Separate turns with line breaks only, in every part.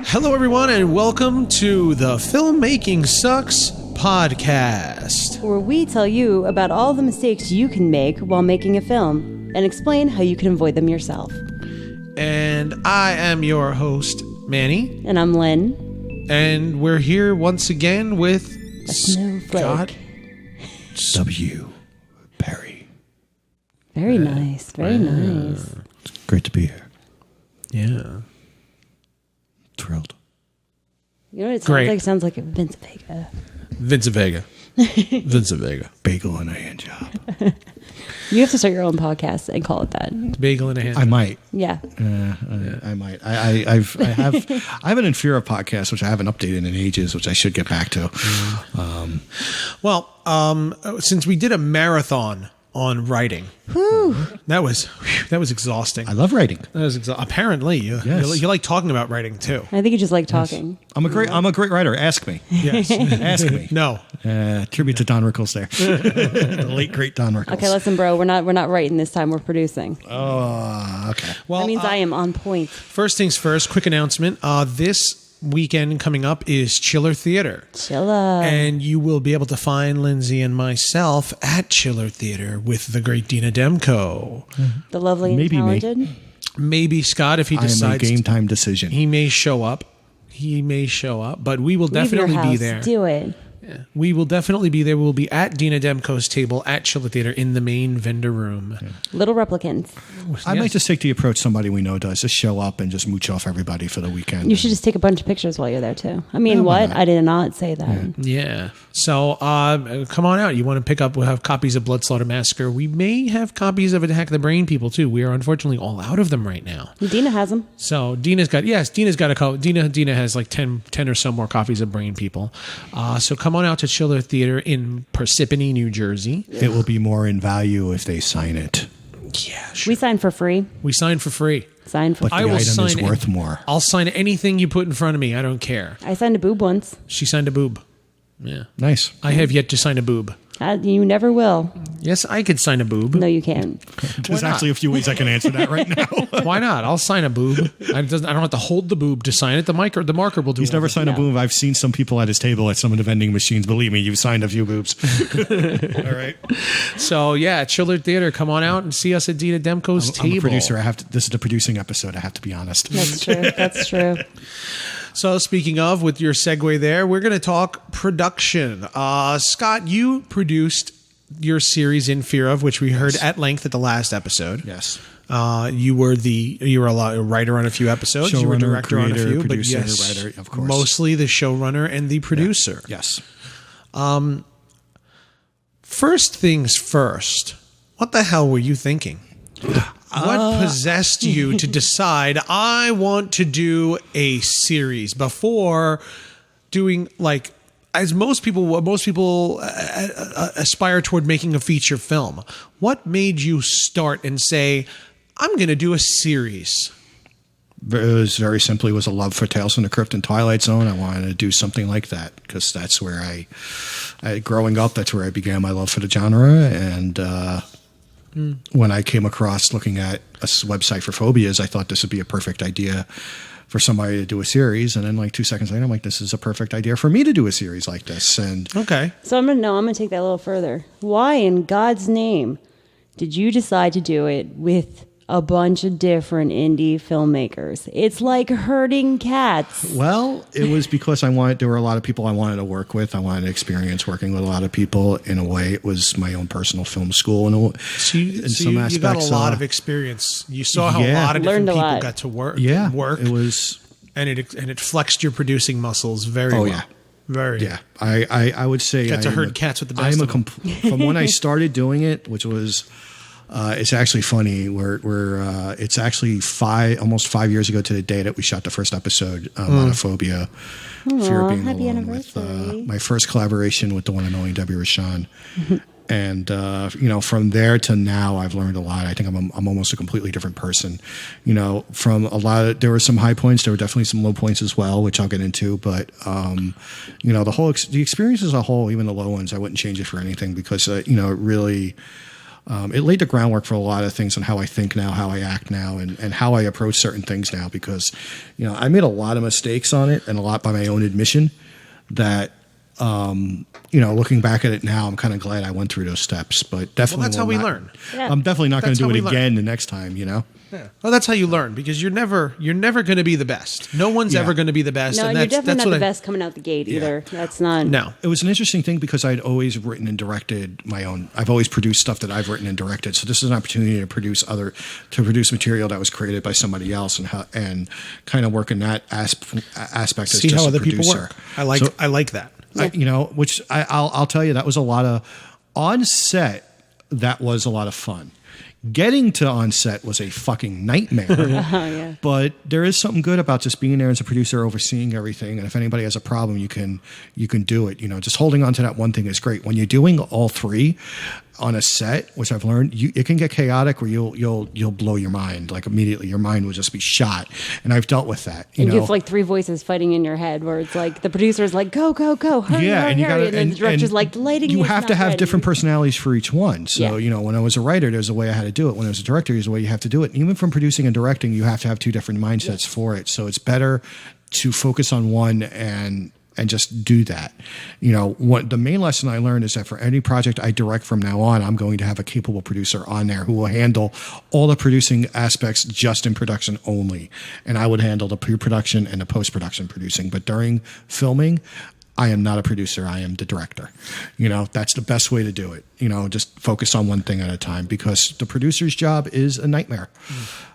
Hello, everyone, and welcome to the Filmmaking Sucks podcast,
where we tell you about all the mistakes you can make while making a film and explain how you can avoid them yourself.
And I am your host, Manny.
And I'm Lynn.
And we're here once again with
Scott
W. Perry.
Very nice. Very nice.
It's great to be here.
Yeah.
Thrilled.
You know what it sounds
Great.
like? It sounds like Vince Vega.
Vince Vega. Vince Vega.
Bagel and a hand job.
You have to start your own podcast and call it that.
Bagel in a hand.
I might.
Yeah.
I might. I have an Infera podcast which I haven't updated in ages, which I should get back to.
Since we did a marathon on writing, that was exhausting.
I love writing.
That was apparently you like talking about writing too.
I think you just like talking.
I'm a great writer. Ask me.
Yes.
Ask me.
No.
Tribute to Don Rickles there. The late great Don Rickles.
Okay, listen, bro. We're not writing this time. We're producing.
Oh, okay.
Well,
That means I am on point.
First things first. Quick announcement. This weekend coming up is Chiller Theater.
Chilla.
And you will be able to find Lindsay and myself at Chiller Theater with the great Dina Demko.
The lovely and
Maybe me.
talented.
Maybe Scott, if he
I am a
decides.
game time decision.
He may show up. But we will definitely
Leave your
be
house.
there.
Do it.
Yeah. We will definitely be there. We'll be at Dina Demko's table at Chiller Theater in the main vendor room. Yeah.
Little replicants.
I might just take the approach somebody we know does. Just show up and just mooch off everybody for the weekend.
You should just take a bunch of pictures while you're there too. I mean,
why
what?
not?
I did not say that.
Yeah. So come on out. You want to pick up? We'll have copies of Blood Slaughter Massacre. We may have copies of Attack of the Brain People too. We are unfortunately all out of them right now.
Dina has them.
So Dina's got a couple. Dina has like 10 or so more copies of Brain People. So come on out to Chiller Theater in Parsippany, New Jersey.
It will be more in value if they sign it.
Yeah, sure.
We sign for free.
We sign for free.
Sign for
But
free.
I
the
will
item is
sign
worth more.
I'll sign anything you put in front of me. I don't care.
I signed a boob once.
She signed a boob. Yeah.
Nice.
I have yet to sign a boob.
You never will.
Yes, I could sign a boob.
No, you can't.
There's actually a few ways I can answer that right now.
Why not? I'll sign a boob. I don't have to hold the boob to sign it. The marker will do it.
He's never signed a
No.
boob. I've seen some people at his table at some of the vending machines. Believe me, you've signed a few boobs. All right.
So, yeah, Chiller Theater. Come on out and see us at Dina Demko's table.
I'm a producer. This is the producing episode. I have to be honest.
That's true. That's true.
So, speaking of, with your segue there, we're going to talk production. Scott, you produced your series in Fear of, which we heard at length at the last episode.
Yes.
You were a writer on a few episodes. You were a
Showrunner,
director on a
creator,
few, but
producer,
yes,
writer, of course.
mostly the showrunner and the producer.
Yes.
First things first, what the hell were you thinking? What possessed you to decide I want to do a series before doing, like, as most people aspire toward making a feature film? What made you start and say, I'm going to do a series?
It was very simply was a love for Tales from the Crypt and Twilight Zone. I wanted to do something like that because that's where growing up, that's where I began my love for the genre. And when I came across looking at a website for phobias, I thought this would be a perfect idea for somebody to do a series. And then like 2 seconds later, I'm like, this is a perfect idea for me to do a series like this. And
Okay.
So I'm gonna take that a little further. Why in God's name did you decide to do it with a bunch of different indie filmmakers? It's like herding cats.
well, it was because there were a lot of people I wanted to work with. I wanted to experience working with a lot of people. In a way, it was my own personal film school.
So you got a lot of experience. You saw how a
Yeah.
lot of different
Learned a
people
lot.
got to work.
Yeah,
work.
it was.
And it flexed your producing muscles very
Oh
well.
yeah.
Very.
Yeah, I would say
Got to
I am
herd
a-
cats with the
I
best
am a
of them.
from when I started doing it, which was it's actually funny. It's actually almost 5 years ago to the day that we shot the first episode, Monophobia, Fear of Being
happy
Alone,
anniversary.
with my first collaboration with the one and only Debbie Rashan. And from there to now, I've learned a lot. I think I'm almost a completely different person. From there were some high points, there were definitely some low points as well, which I'll get into. But the experience as a whole, even the low ones, I wouldn't change it for anything because it really it laid the groundwork for a lot of things on how I think now, how I act now, and how I approach certain things now. Because, I made a lot of mistakes on it, and a lot by my own admission. That, looking back at it now, I'm kind of glad I went through those steps. But definitely,
Well, that's how we learn.
Yeah.
I'm definitely not going to do it
how we learn.
again the next time.
Yeah. Well, that's how you learn, because you're never going to be the best. No one's
Yeah.
ever going to be the best.
No,
and
you're
that's
definitely not
what
the best coming out the gate either. That's not.
No.
It was an interesting thing because I'd always written and directed my own. I've always produced stuff that I've written and directed. So this is an opportunity to produce material that was created by somebody else, and kind of work in that aspect as
See
just
how
a
other
producer.
people work. I like that.
Which I'll tell you, that was a lot of on set. That was a lot of fun. Getting to on set was a fucking nightmare.
Yeah.
But there is something good about just being there as a producer, overseeing everything. And if anybody has a problem, you can do it. Just holding on to that one thing is great. When you're doing all three on a set, which I've learned, it can get chaotic where you'll blow your mind. Like immediately, your mind will just be shot. And I've dealt with that.
And you have like three voices fighting in your head, where it's like the producer's like, "Go, go, go, hurry,
yeah,
hurry,
and you
hurry,"
gotta,
and then the director's like, "The lighting."
You
is
have
not
to have
ready."
different personalities for each one. So
Yeah.
when I was a writer, there's a way I had to do it. When I was a director, there's a way you have to do it. And even from producing and directing, you have to have two different mindsets for it. So it's better to focus on one and just do that. What the main lesson I learned is that for any project I direct from now on, I'm going to have a capable producer on there who will handle all the producing aspects just in production only. And I would handle the pre-production and the post-production producing. But during filming, I am not a producer. I am the director. That's the best way to do it. Just focus on one thing at a time, because the producer's job is a nightmare.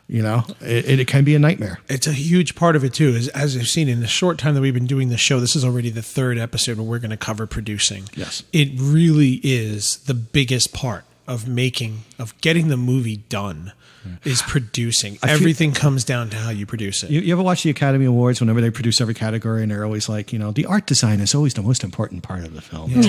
It can be a nightmare.
It's a huge part of it too. As I've seen in the short time that we've been doing this show, this is already the third episode where we're going to cover producing.
Yes.
It really is the biggest part of getting the movie done. Is producing. Everything comes down to how you produce it.
You ever watch the Academy Awards whenever they produce every category, and they're always like, the art design is always the most important part of the film. You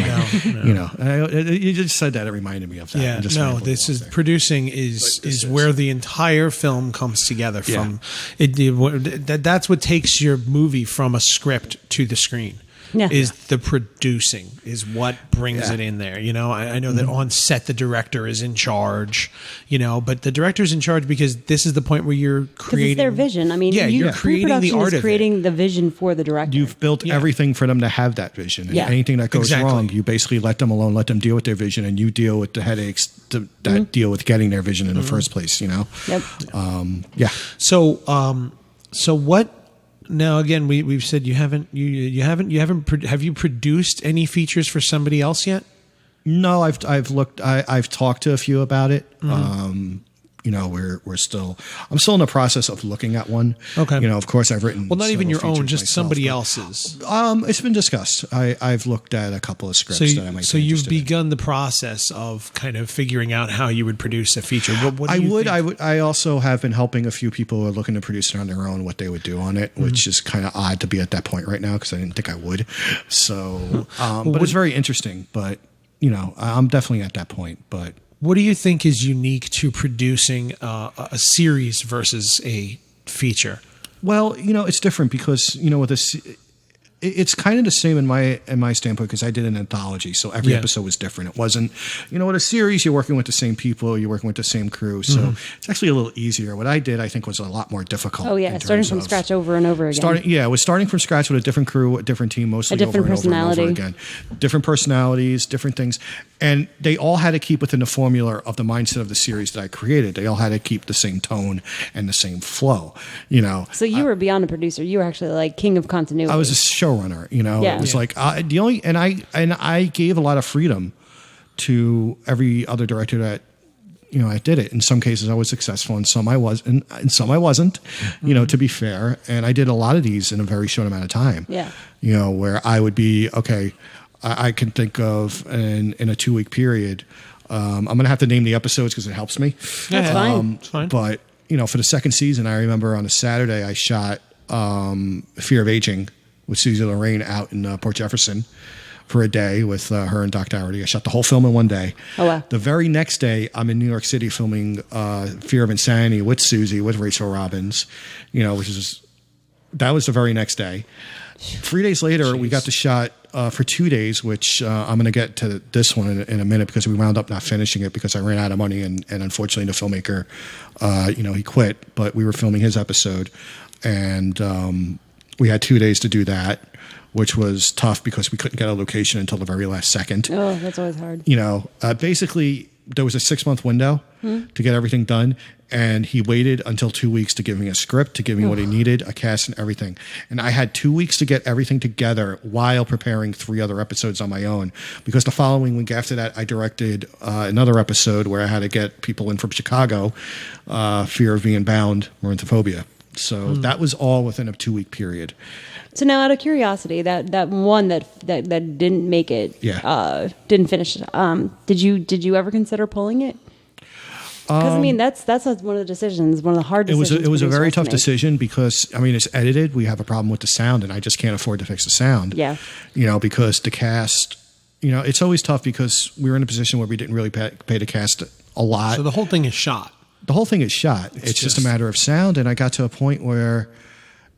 just said that. It reminded me of that.
Yeah, this is producing is where the entire film comes together from. That's what takes your movie from a script to the screen.
Yeah.
Is the producing is what brings it in there. I know that on set the director is in charge, but the director's in charge because this is the point where you're creating
it's their vision. I mean,
you're creating the art of
creating the vision for the director.
You've built everything for them to have that vision. And anything that goes wrong, you basically let them alone, let them deal with their vision, and you deal with the headaches that deal with getting their vision in the first place.
Yep.
So what? Now again, we've said have you produced any features for somebody else yet?
No, I've looked. I've talked to a few about it. I'm still in the process of looking at one.
Okay.
Of course I've written.
Well, not even your own, just
myself,
somebody else's.
It's been discussed. I've looked at a couple of scripts that I might.
So you've begun the process of kind of figuring out how you would produce a feature. What do you think?
I also have been helping a few people who are looking to produce it on their own, what they would do on it, which is kind of odd to be at that point right now because I didn't think I would. So, but it's very interesting. But I'm definitely at that point. But
what do you think is unique to producing a series versus a feature?
Well, it's different because with it's kind of the same in my standpoint because I did an anthology, so every episode was different. It wasn't, with a series, you're working with the same people, you're working with the same crew, so it's actually a little easier. What I did, I think, was a lot more difficult.
Oh yeah, starting from scratch over and over again.
It was starting from scratch with a different crew, a different team, mostly
a different
over
personality.
and over again. Different personalities, different things, and they all had to keep within the formula of the mindset of the series that I created. They all had to keep the same tone and the same flow.
So you were beyond a producer. You were actually like king of continuity.
I was a showrunner. It was like the only, and I gave a lot of freedom to every other director that I did it. In some cases, I was successful, and some I was, and some I wasn't. To be fair, and I did a lot of these in a very short amount of time.
Yeah.
Where I would be okay. I can think of in a 2-week period. I'm going to have to name the episodes because it helps me.
That's fine.
It's fine.
But for the second season, I remember on a Saturday I shot Fear of Aging with Susie Lorraine out in Port Jefferson for a day with her and Doc Dougherty. I shot the whole film in one day.
Oh, wow.
The very next day, I'm in New York City filming Fear of Insanity with Susie, with Rachel Robbins, which is that was the very next day. 3 days later, we got the shot for 2 days, which I'm going to get to this one in a minute because we wound up not finishing it because I ran out of money and unfortunately the filmmaker, he quit. But we were filming his episode, and we had 2 days to do that, which was tough because we couldn't get a location until the very last second.
Oh, that's always hard.
Basically, there was a 6-month window to get everything done. And he waited until 2 weeks to give me a script, to give me what he needed, a cast and everything. And I had 2 weeks to get everything together while preparing 3 other episodes on my own. Because the following week after that, I directed another episode where I had to get people in from Chicago, fear of being bound, Morintophobia. So that was all within a 2-week period.
So now, out of curiosity, that one that didn't make it, didn't finish. Did you ever consider pulling it? Because that's one of the decisions, one of the hard decisions.
It was a very tough decision because it's edited. We have a problem with the sound, and I just can't afford to fix the sound.
Yeah,
because the cast, it's always tough because we were in a position where we didn't really pay the cast a lot.
So the whole thing is shot.
The whole thing is shot. It's just a matter of sound, and I got to a point where,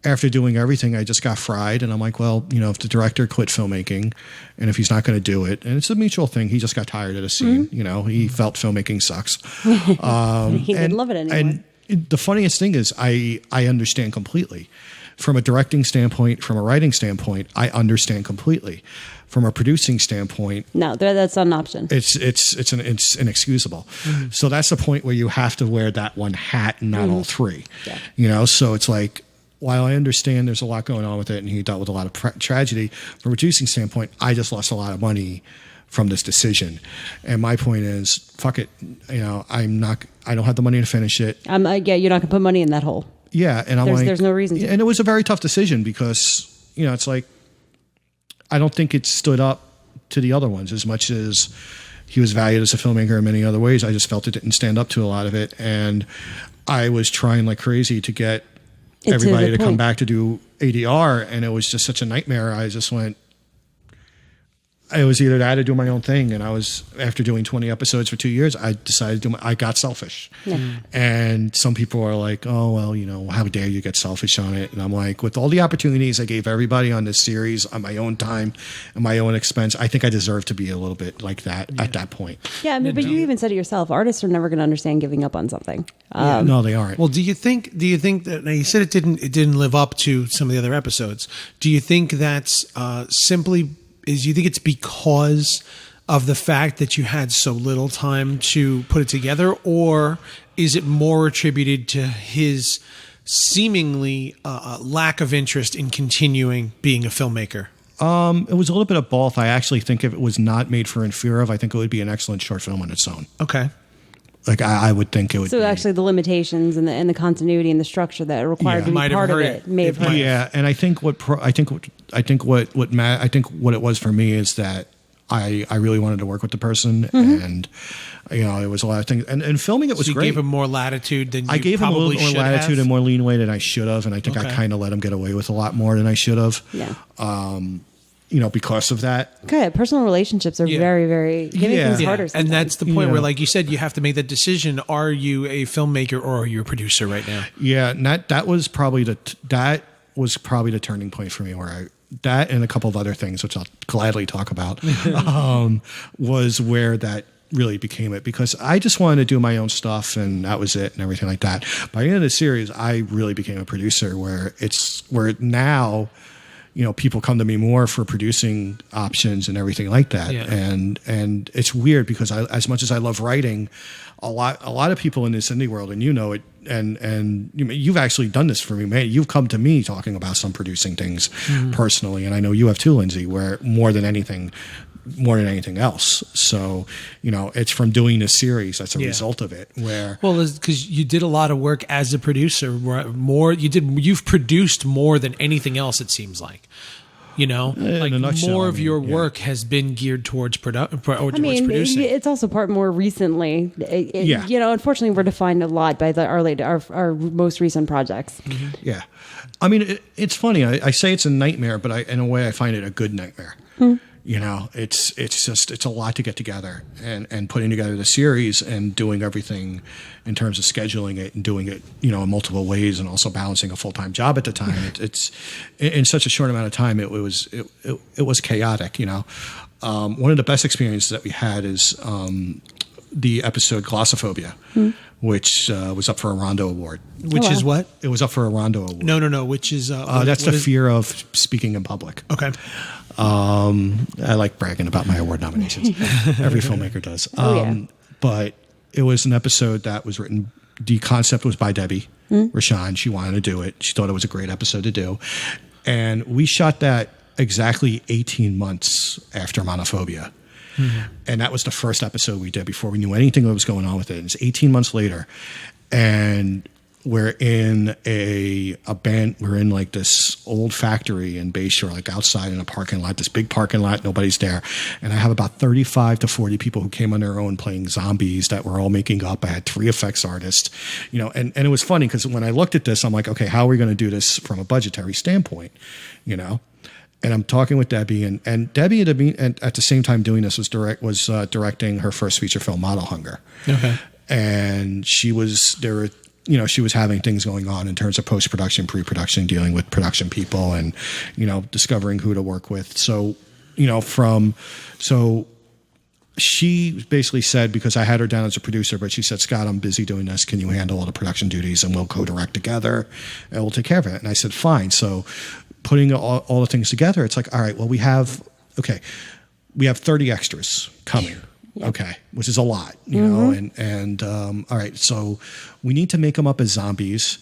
after doing everything, I just got fried, and I'm like, well, if the director quit filmmaking, and if he's not going to do it, and it's a mutual thing, he just got tired of the scene. He felt filmmaking sucks.
He didn't love it anymore.
And the funniest thing is, I understand completely. From a directing standpoint, from a writing standpoint, I understand completely. From a producing standpoint,
no, that's not an option.
It's inexcusable. So that's the point where you have to wear that one hat and not all three. Yeah. So it's like, while I understand there's a lot going on with it and he dealt with a lot of tragedy, from a producing standpoint, I just lost a lot of money from this decision. And my point is, fuck it. I don't have the money to finish it.
You're not going to put money in that hole.
Yeah. And
there's no reason to.
And it was a very tough decision because, it's like, I don't think it stood up to the other ones as much as he was valued as a filmmaker in many other ways. I just felt it didn't stand up to a lot of it. And I was trying like crazy to get everybody to come back to do ADR, and it was just such a nightmare. I just went, it was either that or do my own thing. And after doing 20 episodes for 2 years, I decided I got selfish. Yeah. And some people are like, oh, well, how dare you get selfish on it? And I'm like, with all the opportunities I gave everybody on this series on my own time and my own expense, I think I deserve to be a little bit like that at that point.
Yeah, but you even said it yourself, artists are never going to understand giving up on something.
No, they aren't.
Well, do you think that, now you said it didn't live up to some of the other episodes. Do you think that's you think it's because of the fact that you had so little time to put it together, or is it more attributed to his seemingly lack of interest in continuing being a filmmaker?
It was a little bit of both. I actually think if it was not made for In Fear Of, I think it would be an excellent short film on its own.
Okay.
Like I would think it would.
So actually, the limitations and the continuity and the structure that are required to be part of it may have hurt.
Yeah, and I think what it was for me is that I really wanted to work with the person, and it was a lot of things. And filming it was great.
You gave him more latitude than
I gave him a little more latitude and more leeway than I should have, and I think I kind of let him get away with a lot more than I should have.
Yeah.
Because of that.
Okay, personal relationships are very, very giving things harder sometimes.
And that's the point where, like you said, you have to make that decision. Are you a filmmaker or are you a producer right now? Yeah,
and that was probably the turning point for me, where that and a couple of other things, which I'll gladly talk about, was where that really became it, because I just wanted to do my own stuff and that was it and everything like that. By the end of the series, I really became a producer, where now people come to me more for producing options and everything like that. Yeah. And it's weird because as much as I love writing, a lot of people in this indie world, and it, and you've actually done this for me, man. You've come to me talking about some producing things personally, and I know you have too, Lindsay, where more than anything else. So, it's from doing this series that's a result of it.
Because you did a lot of work as a producer. You've produced more than anything else, it seems like. More of your work has been geared towards producing.
It's also part more recently. Unfortunately, we're defined a lot by our most recent projects.
Mm-hmm. Yeah. It's funny. I say it's a nightmare, but in a way I find it a good nightmare. You know, it's a lot to get together and putting together the series and doing everything in terms of scheduling it and doing it, you know, in multiple ways and also balancing a full-time job at the time. It's in such a short amount of time. It was chaotic, you know. One of the best experiences that we had is the episode Glossophobia, which was up for a Rondo Award.
Which is what?
It was up for a Rondo Award.
No. Which is
that's the fear of speaking in public.
Okay.
I like bragging about my award nominations. Every filmmaker does. But it was an episode that was written. The concept was by Debbie Rashan. She wanted to do it. She thought it was a great episode to do, and we shot that exactly 18 months after Monophobia. And that was the first episode we did before we knew anything that was going on with it. It's 18 months later, and we're in a band. We're in like this old factory in Bayshore, like outside in a parking lot, this big parking lot. Nobody's there. And I have about 35 to 40 people who came on their own playing zombies that we're all making up. I had 3 effects artists, you know, and it was funny because when I looked at this, I'm like, okay, how are we going to do this from a budgetary standpoint, you know? And I'm talking with Debbie, and Debbie at the same time doing this was directing her first feature film, Model Hunger. Okay. And she was having things going on in terms of post-production, pre-production, dealing with production people and, you know, discovering who to work with. So, you know, so she basically said, because I had her down as a producer, but she said, Scott, I'm busy doing this. Can you handle all the production duties and we'll co-direct together and we'll take care of it? And I said, fine. So putting all the things together, it's like, all right, well, we have 30 extras coming. Yep. Okay, which is a lot, you know, and all right, so we need to make them up as zombies.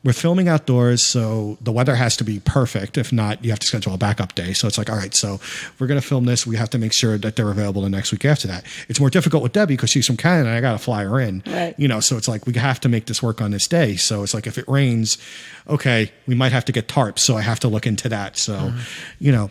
We're filming outdoors, so the weather has to be perfect. If not, you have to schedule a backup day. So it's like, all right, so we're going to film this. We have to make sure that they're available the next week after that. It's more difficult with Debbie because she's from Canada and I got to fly her in, right. You know, so it's like we have to make this work on this day. So it's like if it rains, okay, we might have to get tarps. So I have to look into that. So, you know.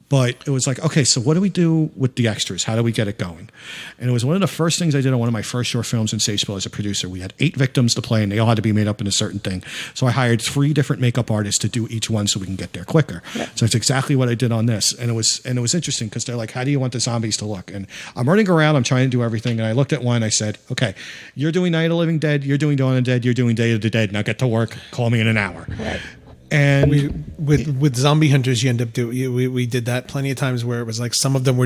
But it was like, okay, so what do we do with the extras? How do we get it going? And it was one of the first things I did on one of my first short films in Sageville as a producer. We had 8 victims to play, and they all had to be made up in a certain thing. So I hired 3 different makeup artists to do each one so we can get there quicker. Yeah. So it's exactly what I did on this. And it was interesting because they're like, how do you want the zombies to look? And I'm running around, I'm trying to do everything. And I looked at one, I said, okay, you're doing Night of the Living Dead, you're doing Dawn of the Dead, you're doing Day of the Dead. Now get to work, call me in an hour. Right. And
with zombie hunters, you end up doing. We did that plenty of times where it was like some of them were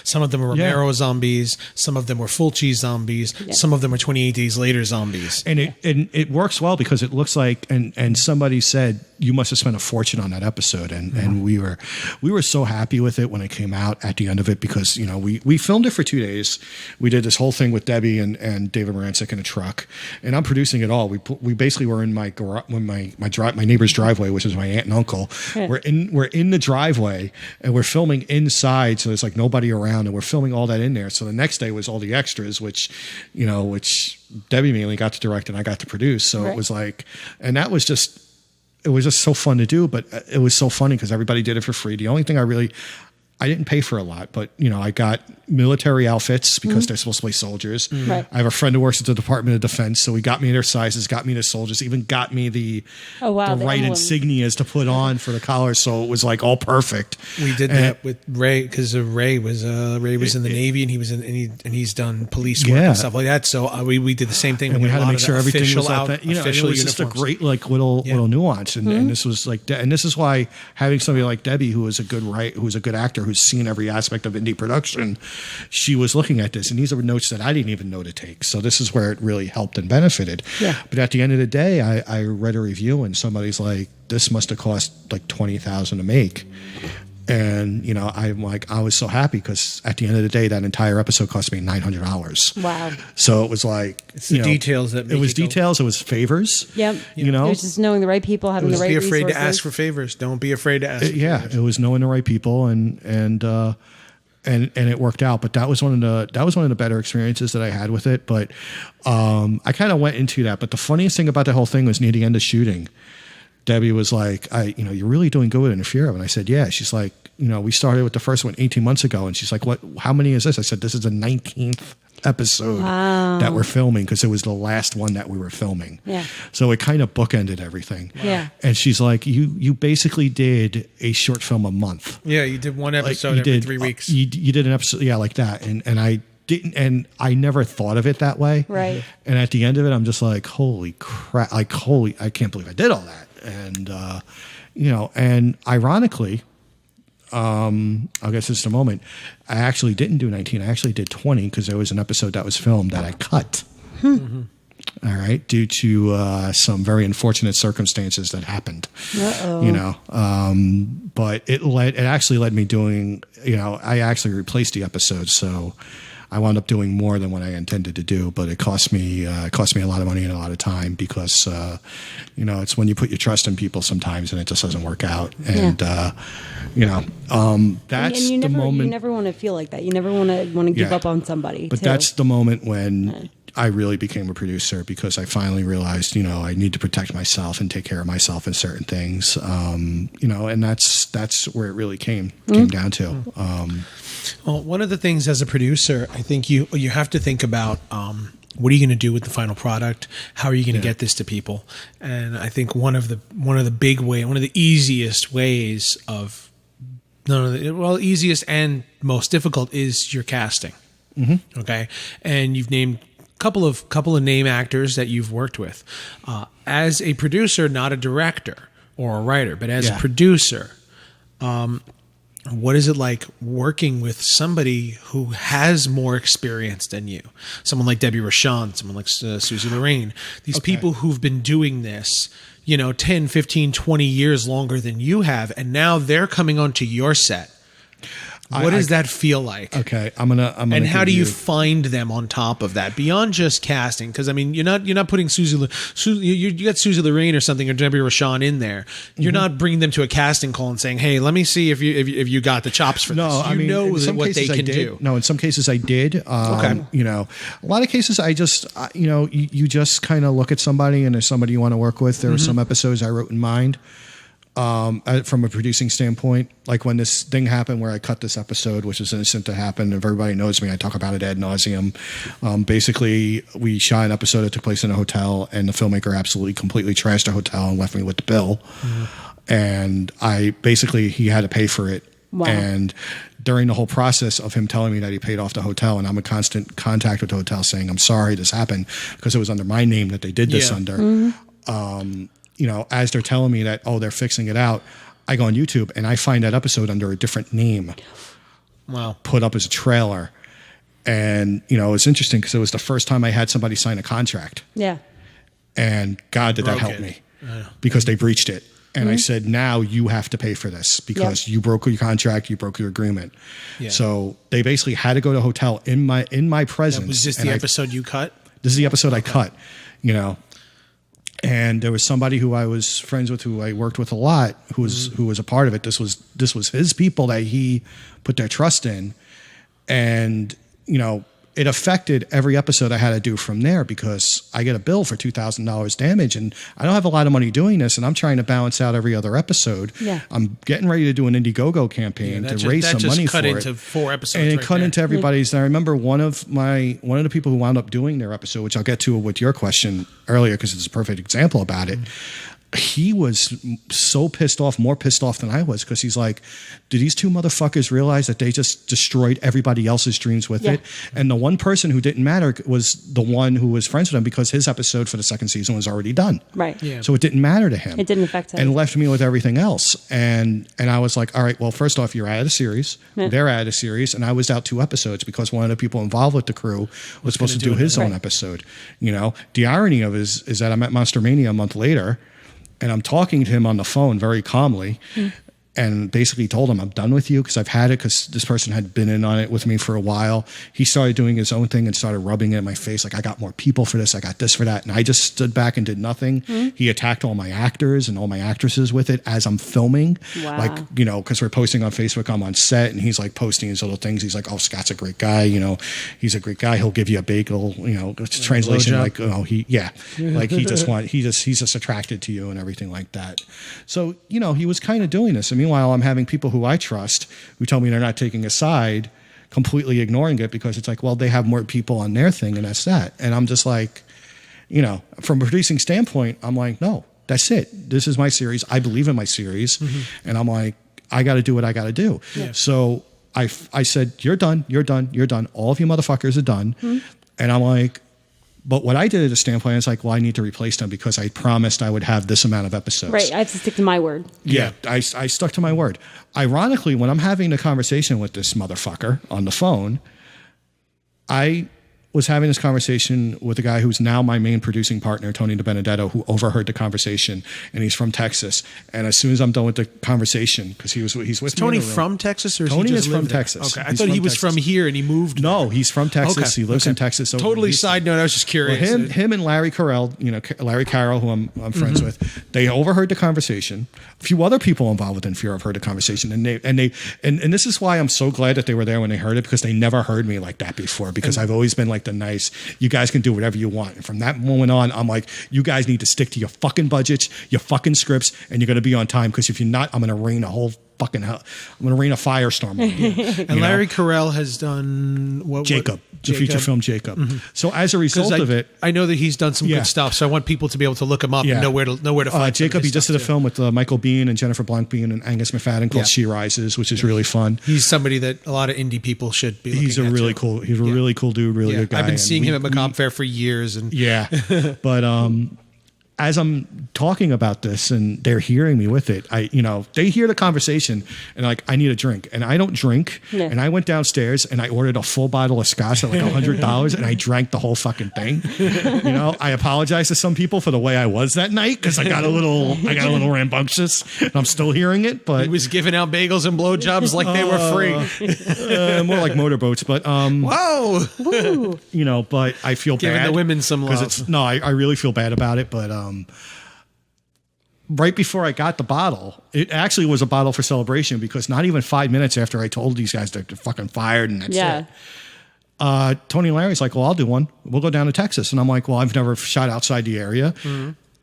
some of them were Romero zombies, some of them were Fulci zombies, some of them were 28 Days Later zombies.
And it works well because it looks like and somebody said you must have spent a fortune on that episode, and we were so happy with it when it came out at the end of it because you know we filmed it for 2 days. We did this whole thing with Debbie and David Morancic in a truck, and I'm producing it all. We basically were in my garage, my neighbor's driveway, which is my aunt and uncle. Yeah. We're in the driveway and we're filming inside, so there's like nobody around, and we're filming all that in there. So the next day was all the extras, which Debbie mainly got to direct and I got to produce. So it was like, and that was just. It was just so fun to do, but it was so funny because everybody did it for free. The only thing I didn't pay for a lot, but you know, I got military outfits because they're supposed to play soldiers. Right. I have a friend who works at the Department of Defense, so he got me their sizes, got me the soldiers, even got me the right insignias to put on for the collar. So it was like all perfect.
We did that with Ray because Ray was in the Navy and he's done police work and stuff like that. So we did the same thing.
And we had to make sure everything was like that. You know, it was just a great little nuance, and this was like, and this is why having somebody like Debbie, who is a good actor, who's seen every aspect of indie production, she was looking at this, and these are notes that I didn't even know to take. So this is where it really helped and benefited. Yeah. But at the end of the day, I read a review, and somebody's like, "This must have cost like $20,000 to make." And you know, I'm like, I was so happy because at the end of the day, that entire episode cost me $900.
Wow!
So it was like
it's the details that make
it was details. It was favors.
Yep.
You know,
it was just knowing the right people, having the right resources.
Be afraid to ask for favors. Don't be afraid to ask.
It was knowing the right people and it worked out. But that was one of the better experiences that I had with it. But I kind of went into that. But the funniest thing about the whole thing was near the end of shooting, Debbie was like, you're really doing good with Interfero. And I said, yeah. She's like, we started with the first one 18 months ago. And she's like, what, how many is this? I said, this is the 19th episode that we're filming because it was the last one that we were filming.
Yeah.
So it kind of bookended everything.
Yeah.
And she's like, you basically did a short film a month.
Yeah, you did one episode every 3 weeks.
You did an episode, like that. And I didn't, and I never thought of it that way.
Right.
And at the end of it, I'm just like, holy crap! I can't believe I did all that. And and ironically, I guess it's the moment. I actually didn't do 19. I actually did 20 because there was an episode that was filmed that I cut. Mm-hmm. All right, due to some very unfortunate circumstances that happened. But it actually led me doing. I actually replaced the episode, so I wound up doing more than what I intended to do. But it cost me a lot of money and a lot of time because it's when you put your trust in people sometimes and it just doesn't work out. And that's
and
the moment.
You never want to feel like that. You never want to give up on somebody.
But that's the moment when I really became a producer because I finally realized, I need to protect myself and take care of myself in certain things. And that's where it really came down to.
Well, one of the things as a producer, I think you have to think about what are you going to do with the final product? How are you going to get this to people? And I think one of the easiest ways easiest and most difficult is your casting. Mm-hmm. Okay, and you've named couple of name actors that you've worked with. As a producer, not a director or a writer, but as a producer, what is it like working with somebody who has more experience than you? Someone like Debbie Rochon, someone like Susie Lorraine, these people who've been doing this, 10, 15, 20 years longer than you have, and now they're coming onto your set. What does that feel like?
Okay, I'm gonna.
And how do you find them on top of that beyond just casting? Because I mean, you're not putting you got Susie Lorraine or something or Debbie Rochon in there. You're not bringing them to a casting call and saying, "Hey, let me see if you got the chops for this."
I mean,
what they can do.
No, in some cases I did. Okay. A lot of cases I just you just kind of look at somebody and there's somebody you want to work with. There were some episodes I wrote in mind. From a producing standpoint, like when this thing happened where I cut this episode, which is innocent to happen, if everybody knows me, I talk about it ad nauseum. Basically, we shot an episode that took place in a hotel, and the filmmaker absolutely completely trashed the hotel and left me with the bill. And he had to pay for it. Wow. And during the whole process of him telling me that he paid off the hotel, and I'm in constant contact with the hotel saying, I'm sorry this happened, because it was under my name that they did this under. As they're telling me that, they're fixing it out, I go on YouTube and I find that episode under a different name.
Wow.
Put up as a trailer. And, it's interesting because it was the first time I had somebody sign a contract.
Yeah.
And God, did that help me because they breached it. And I said, now you have to pay for this because you broke your contract, you broke your agreement. Yeah. So they basically had to go to a hotel in my presence.
Was this the episode you cut?
This is the episode I cut, And there was somebody who I was friends with, who I worked with a lot, who was a part of it. This was his people that he put their trust in, and it affected every episode I had to do from there because I get a bill for $2,000 damage, and I don't have a lot of money doing this, and I'm trying to balance out every other episode. Yeah. I'm getting ready to do an Indiegogo campaign to raise some money for it.
That just cut into 4 episodes,
and it cut into everybody's. And I remember one of the people who wound up doing their episode, which I'll get to with your question earlier because it's a perfect example about it. He was so pissed off, more pissed off than I was, because he's like, do these two motherfuckers realize that they just destroyed everybody else's dreams with it? And the one person who didn't matter was the one who was friends with him because his episode for the second season was already done.
Right.
Yeah. So it didn't matter to him.
It didn't affect him.
And left me with everything else. And I was like, all right, well, first off, you're out of the series. They're out of the series. And I was out 2 episodes because one of the people involved with the crew was supposed to do his own episode. The irony of it is that I'm at Monster Mania a month later, and I'm talking to him on the phone very calmly and basically told him I'm done with you because I've had it, because this person had been in on it with me for a while. He started doing his own thing and started rubbing it in my face like, I got more people for this, I got this for that. And I just stood back and did nothing. He attacked all my actors and all my actresses with it as I'm filming. Wow. Like, because we're posting on Facebook, I'm on set, and he's like posting his little things. He's like, oh, Scott's a great guy. He's a great guy. He'll give you a bagel, translation like, he's just attracted to you and everything like that. So, he was kind of doing this. And meanwhile, I'm having people who I trust, who tell me they're not taking a side, completely ignoring it because it's like, well, they have more people on their thing and that's that. And I'm just like, you know, from a producing standpoint, I'm like, no, that's it. This is my series. I believe in my series. And I'm like, I got to do what I got to do. Yeah. So I said, you're done. All of you motherfuckers are done. And I'm like, but what I did at a standpoint is like, well, I need to replace them because I promised I would have this amount of episodes.
Right. I have to stick to my word.
Yeah. I stuck to my word. Ironically, when I'm having a conversation with this motherfucker on the phone, I was having this conversation with a guy who's now my main producing partner, Tony DiBenedetto, who overheard the conversation, and he's from Texas. And as soon as I'm done with the conversation, because he's with
is Tony from Texas, or
Tony
is
from Texas?
Okay, I thought he was from here and he moved.
No, he's from Texas. Okay. He lives in Texas. So
totally side note. I was just curious.
Well, him and Larry Carell, Larry Carroll, who I'm friends with, they overheard the conversation. A few other people involved within Fear have heard the conversation, and this is why I'm so glad that they were there when they heard it, because they never heard me like that before. Because I've always been like the nice, you guys can do whatever you want. And from that moment on, I'm like, you guys need to stick to your fucking budgets, your fucking scripts, and you're going to be on time. Because if you're not, I'm going to rain a whole fucking hell. I'm going to rain a firestorm on you.
And Larry Carell has done
Jacob, the feature film Jacob. So as a result of it,
I know that he's done some good stuff. So I want people to be able to look him up and know where to find
Jacob. He just did a film with Michael Biehn and Jennifer Blancpain and Angus McFadden called She Rises, which is really fun.
He's somebody that a lot of indie people should be.
He's really cool. He's a really cool dude. Really good guy.
I've been seeing him at Macabre Fair for years. And
but as I'm talking about this and they're hearing me with it, they hear the conversation and like, I need a drink, and I don't drink. Yeah. And I went downstairs and I ordered a full bottle of scotch at like $100 and I drank the whole fucking thing. I apologize to some people for the way I was that night, because I got a little rambunctious and I'm still hearing it, but
he was giving out bagels and blowjobs like they were free.
More like motorboats, but
whoa.
But I feel
giving
bad.
The women some love.
I really feel bad about it, but right before I got the bottle, it actually was a bottle for celebration, because not even 5 minutes after I told these guys they're fucking fired and that's it. Tony and Larry's like, well, I'll do one. We'll go down to Texas. And I'm like, well, I've never shot outside the area.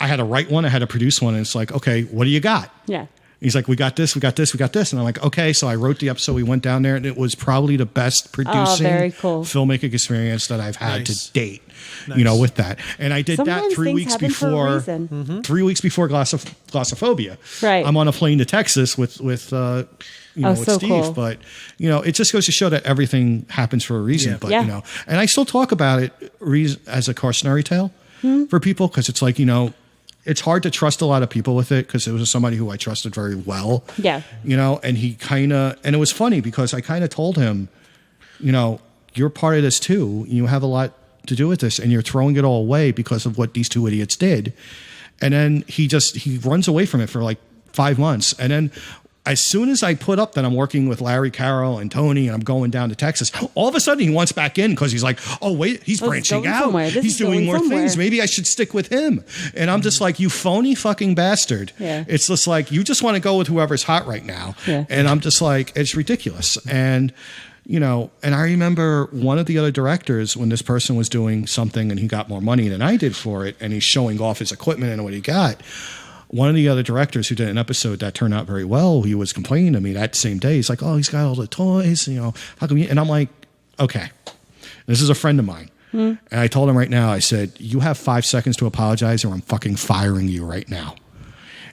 I had to write one. I had to produce one. And it's like, okay, what do you got?
Yeah.
He's like, we got this. And I'm like, okay. So I wrote the episode. We went down there, and it was probably the best producing filmmaking experience that I've had to date. Nice. With that. And I did
Sometimes
that 3 weeks before. 3 weeks before Glossophobia.
Right.
I'm on a plane to Texas with with Steve. Cool. But it just goes to show that everything happens for a reason. Yeah. But and I still talk about it as a cautionary tale for people, because it's like it's hard to trust a lot of people with it, because it was somebody who I trusted very well.
Yeah.
And he and it was funny because I kind of told him, you're part of this too. You have a lot to do with this, and you're throwing it all away because of what these two idiots did. And then he runs away from it for like 5 months. And then as soon as I put up that I'm working with Larry Carroll and Tony and I'm going down to Texas, all of a sudden he wants back in, because he's like, oh, wait, he's branching out. He's doing more things. Maybe I should stick with him. And I'm just like, you phony fucking bastard. Yeah. It's just like, you just want to go with whoever's hot right now. Yeah. And I'm just like, it's ridiculous. And and I remember one of the other directors, when this person was doing something and he got more money than I did for it, and he's showing off his equipment and what he got. One of the other directors who did an episode that turned out very well, he was complaining to me that same day. He's like, oh, he's got all the toys, how come you? And I'm like, okay, this is a friend of mine. And I told him right now, I said, you have 5 seconds to apologize or I'm fucking firing you right now.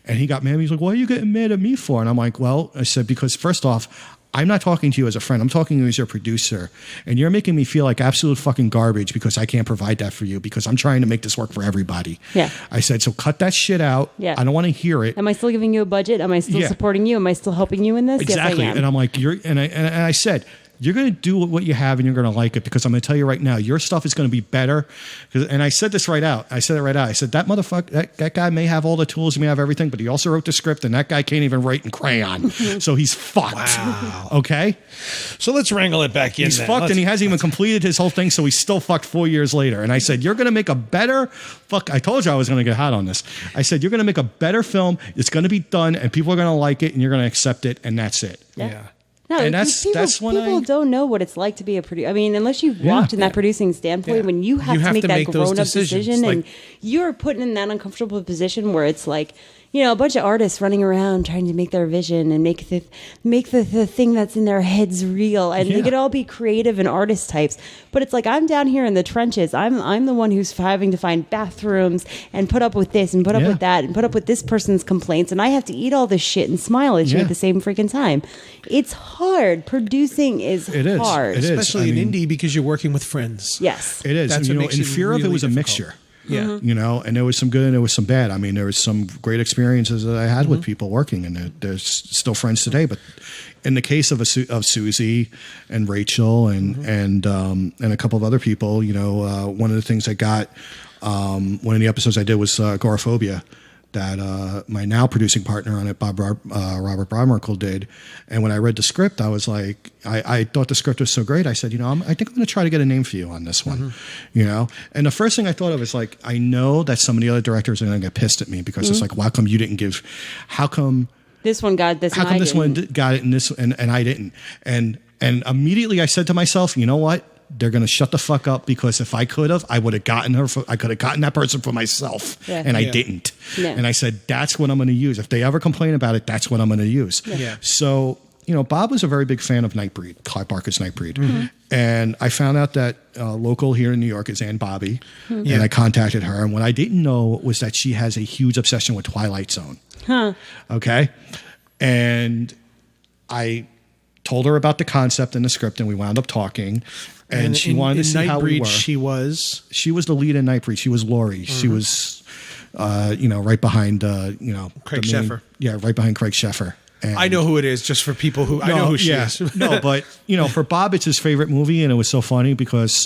And he got mad. He's like, what are you getting mad at me for? And I'm like, well, I said, because first off, I'm not talking to you as a friend. I'm talking to you as your producer. And you're making me feel like absolute fucking garbage because I can't provide that for you, because I'm trying to make this work for everybody. Yeah. I said, so cut that shit out. Yeah. I don't want to hear it.
Am I still giving you a budget? Am I still supporting you? Am I still helping you in this?
Exactly.
Yes, I am.
And I'm like, I said, you're going to do what you have and you're going to like it, because I'm going to tell you right now, your stuff is going to be better. And I said this right out. I said that motherfucker, that guy may have all the tools, he may have everything, but he also wrote the script, and that guy can't even write in crayon. So he's fucked. Wow. Okay?
So let's wrangle it back in.
He's fucked, and he hasn't even completed his whole thing, so he's still fucked 4 years later. And I said, you're going to make a better I told you I was going to get hot on this. I said, you're going to make a better film. It's going to be done, and people are going to like it, and you're going to accept it, and that's it.
Yeah. No, and people don't know what it's like to be a producer. I mean, unless you've walked in that producing standpoint, when you have to make that grown-up decision, and you're put in that uncomfortable position where it's like, a bunch of artists running around trying to make their vision and make the thing that's in their heads real, and they could all be creative and artist types. But it's like, I'm down here in the trenches. I'm the one who's having to find bathrooms and put up with this and put up with that and put up with this person's complaints, and I have to eat all this shit and smile at you at the same freaking time. It's hard. Producing is hard.
It is.
Especially in indie, because you're working with friends.
Yes.
It is.
That's
and,
what makes
in
it
Fear of,
really
it was a
difficult.
mixture.
Yeah.
And there was some good and there was some bad. I mean, there was some great experiences that I had with people working, and there's still friends today. But in the case of Susie and Rachel and a couple of other people, one of the things I got, one of the episodes I did was agoraphobia, that my now producing partner on it, Robert Bromerkel, did. And when I read the script, I was like, I thought the script was so great. I said, I think I'm going to try to get a name for you on this one, And the first thing I thought of is like, I know that some of the other directors are going to get pissed at me because it's like, how come you didn't give? How come
this one got this?
How come this one got it and this and I didn't? And immediately I said to myself, you know what? They're going to shut the fuck up, because if I could have, I would have gotten her. I could have gotten that person for myself, and I didn't. Yeah. And I said, that's what I'm going to use. If they ever complain about it, that's what I'm going to use. Yeah. So, Bob was a very big fan of Nightbreed, Clive Barker's Nightbreed. And I found out that local here in New York is Ann Bobby, and I contacted her. And what I didn't know was that she has a huge obsession with Twilight Zone. Okay. And I told her about the concept and the script, and we wound up talking. And she wanted to see how we were. She was the lead in Nightbreed. She was Laurie. She was, right behind,
Craig Sheffer.
Yeah, right behind Craig Sheffer. And
I know who it is, just for people who I know who she is.
No, but for Bob, it's his favorite movie, and it was so funny because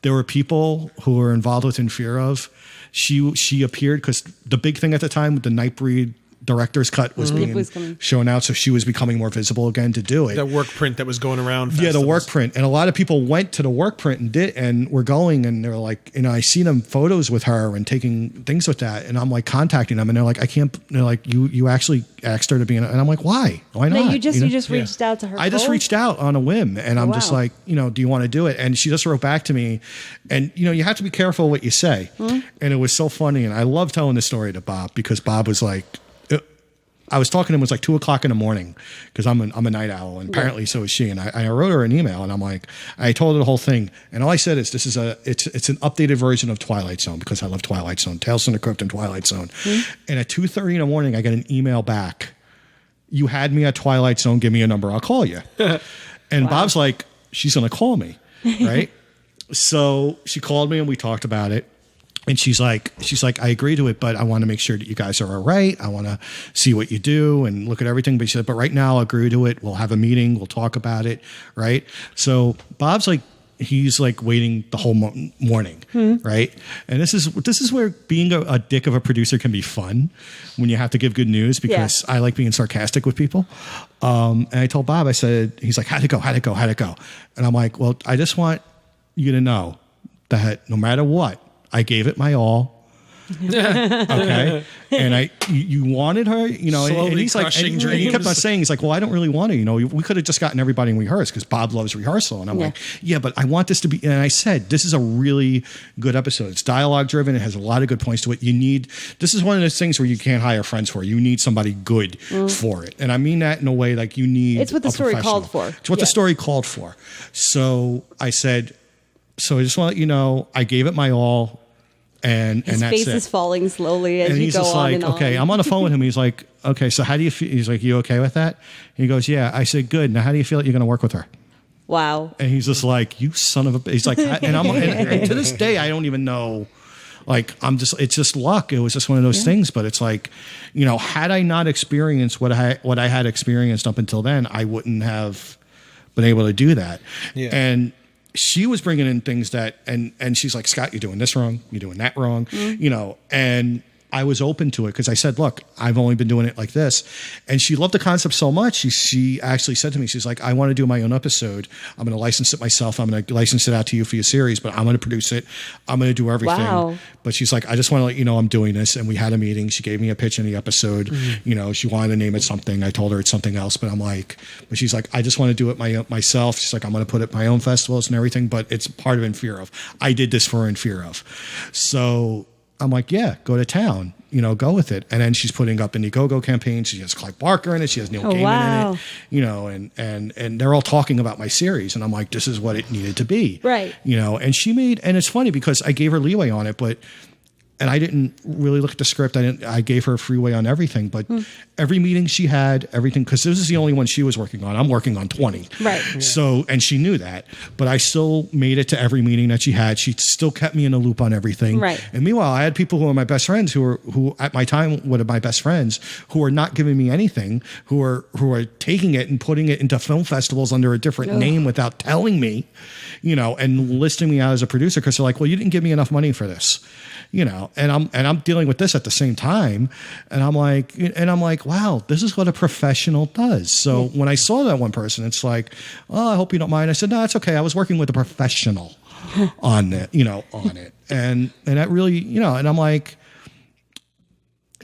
there were people who were involved with In Fear of. She appeared because the big thing at the time with the Nightbreed director's cut was being shown out, so she was becoming more visible again to do it.
The work print that was going around.
Yeah, the work print, and a lot of people went to the work print and were going, and they're like, I see them photos with her and taking things with that, and I'm like contacting them, and they're like, I can't. They're like, you actually asked her to be in it, and I'm like, why not?
No, you just reached out to her.
I just reached out on a whim, and I'm just like, do you want to do it? And she just wrote back to me, and you have to be careful what you say, and it was so funny, and I love telling the story to Bob, because Bob was like, I was talking to him, it was like 2:00 in the morning, because I'm a night owl, and apparently so is she. And I wrote her an email, and I'm like, I told her the whole thing, and all I said is, it's an updated version of Twilight Zone, because I love Twilight Zone, Tales from the Crypt and Twilight Zone. And at 2:30 in the morning, I get an email back. You had me at Twilight Zone. Give me a number. I'll call you. And Bob's like, she's going to call me, right? So she called me, and we talked about it. And she's like, I agree to it, but I want to make sure that you guys are all right. I want to see what you do and look at everything. But she said, but right now I'll agree to it. We'll have a meeting. We'll talk about it. Right. So Bob's like, he's like waiting the whole morning. Right. And this is where being a dick of a producer can be fun, when you have to give good news, because I like being sarcastic with people. And I told Bob, I said, he's like, how'd it go? And I'm like, well, I just want you to know that no matter what, I gave it my all. Okay. And you wanted her,
Slowly
and he's like, and he kept on saying, he's like, well, I don't really want to, we could have just gotten everybody in rehearse, because Bob loves rehearsal. And I'm like, yeah, but I want this to be, and I said, this is a really good episode. It's dialogue driven. It has a lot of good points to it. This is one of those things where you can't hire friends for. You need somebody good for it. And I mean that in a way, like
it's what the story called for.
It's what the story called for. So I said, so I just want to let you know, I gave it my all, and
his
that's
face
it.
is falling slowly as
and
you
he's
go
just
on
like,
and on.
okay, I'm on the phone with him. He's like, okay, so how do you feel? He's like, you okay with that? And he goes, yeah. I said, good. Now, how do you feel that you're going to work with her?
Wow.
And he's just like, you son of a. He's like, and to this day, I don't even know. Like, it's just luck. It was just one of those things. But it's like, had I not experienced what I had experienced up until then, I wouldn't have been able to do that. Yeah. And she was bringing in things that, and she's like, Scott, you're doing this wrong. You're doing that wrong, and I was open to it, because I said, look, I've only been doing it like this. And she loved the concept so much. She actually said to me, she's like, I want to do my own episode. I'm going to license it myself. I'm going to license it out to you for your series, but I'm going to produce it. I'm going to do everything.
Wow.
But she's like, I just want to let you know I'm doing this. And we had a meeting. She gave me a pitch in the episode. She wanted to name it something. I told her it's something else, but but she's like, I just want to do it myself. She's like, I'm going to put it my own festivals and everything, but it's part of In Fear of. I did this for In Fear of. So I'm like, yeah, go to town, go with it. And then she's putting up Indiegogo campaigns. She has Clive Barker in it. She has Neil Gaiman in it, and they're all talking about my series. And I'm like, this is what it needed to be.
Right.
And she made, and it's funny because I gave her leeway on it, and I didn't really look at the script. I gave her freeway on everything, but every meeting she had, everything, because this is the only one she was working on. I'm working on 20.
Right.
Yeah. So, and she knew that, but I still made it to every meeting that she had. She still kept me in a loop on everything.
Right.
And meanwhile, I had people who are my best friends who at my time were my best friends who are not giving me anything, who are taking it and putting it into film festivals under a different name without telling me, and listing me out as a producer because they're like, well, you didn't give me enough money for this. And I'm dealing with this at the same time. And I'm like, wow, this is what a professional does. So when I saw that one person, it's like, oh, I hope you don't mind. I said, no, it's okay. I was working with a professional on it, on it. And that really, and I'm like,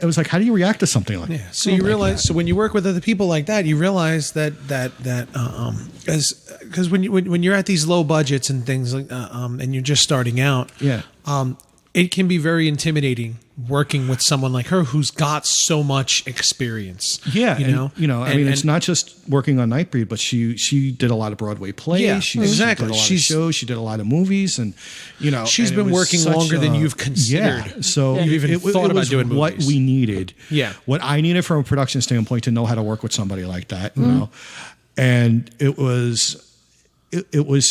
it was like, how do you react to something like that?
So you realize, so when you work with other people like that, you realize that because when you're at these low budgets and things like, and you're just starting out, it can be very intimidating working with someone like her who's got so much experience.
Yeah, it's not just working on Nightbreed, but she did a lot of Broadway plays.
Yeah,
she
exactly.
did a lot of shows. She did a lot of movies, and
she's been working longer than you've considered.
Yeah, so
you've even thought about doing movies.
What we needed.
Yeah,
what I needed from a production standpoint to know how to work with somebody like that. You know, and it was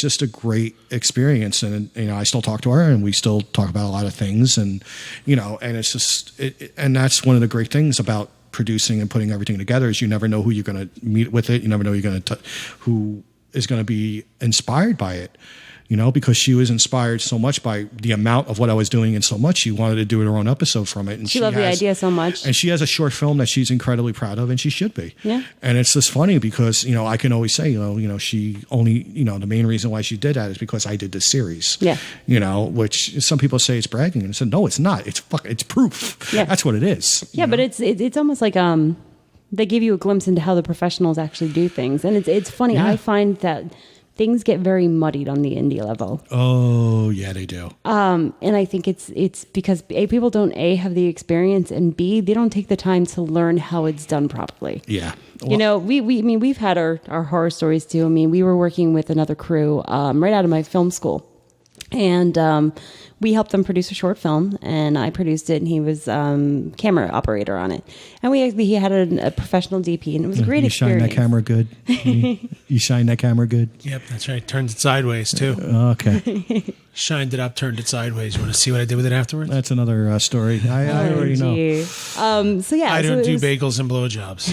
just a great experience. And, I still talk to her and we still talk about a lot of things and it's just, and that's one of the great things about producing and putting everything together is you never know who you're going to meet with it. You never know who is going to be inspired by it. Because she was inspired so much by the amount of what I was doing and so much she wanted to do her own episode from it. And
she loved the idea so much.
And she has a short film that she's incredibly proud of and she should be.
Yeah.
And it's just funny because, I can always say, she only, the main reason why she did that is because I did this series.
Yeah.
Which some people say it's bragging and I said, no, it's not. It's proof. Yeah. That's what it is.
Yeah. But it's almost like, they give you a glimpse into how the professionals actually do things. And it's funny. Yeah. I find that things get very muddied on the indie level.
Oh, yeah, they do.
And I think it's because A, people don't have the experience, and B, they don't take the time to learn how it's done properly.
Yeah. Well,
we've had our horror stories too. We were working with another crew right out of my film school. And we helped them produce a short film, and I produced it, and he was camera operator on it. And he had a professional DP, and it was a great experience.
You shine that camera good? You shine that camera good?
Yep, that's right. Turns it sideways, too.
Okay.
Shined it up, turned it sideways. You want to see what I did with it afterwards?
That's another story. I already know.
So yeah.
I don't do bagels and blowjobs.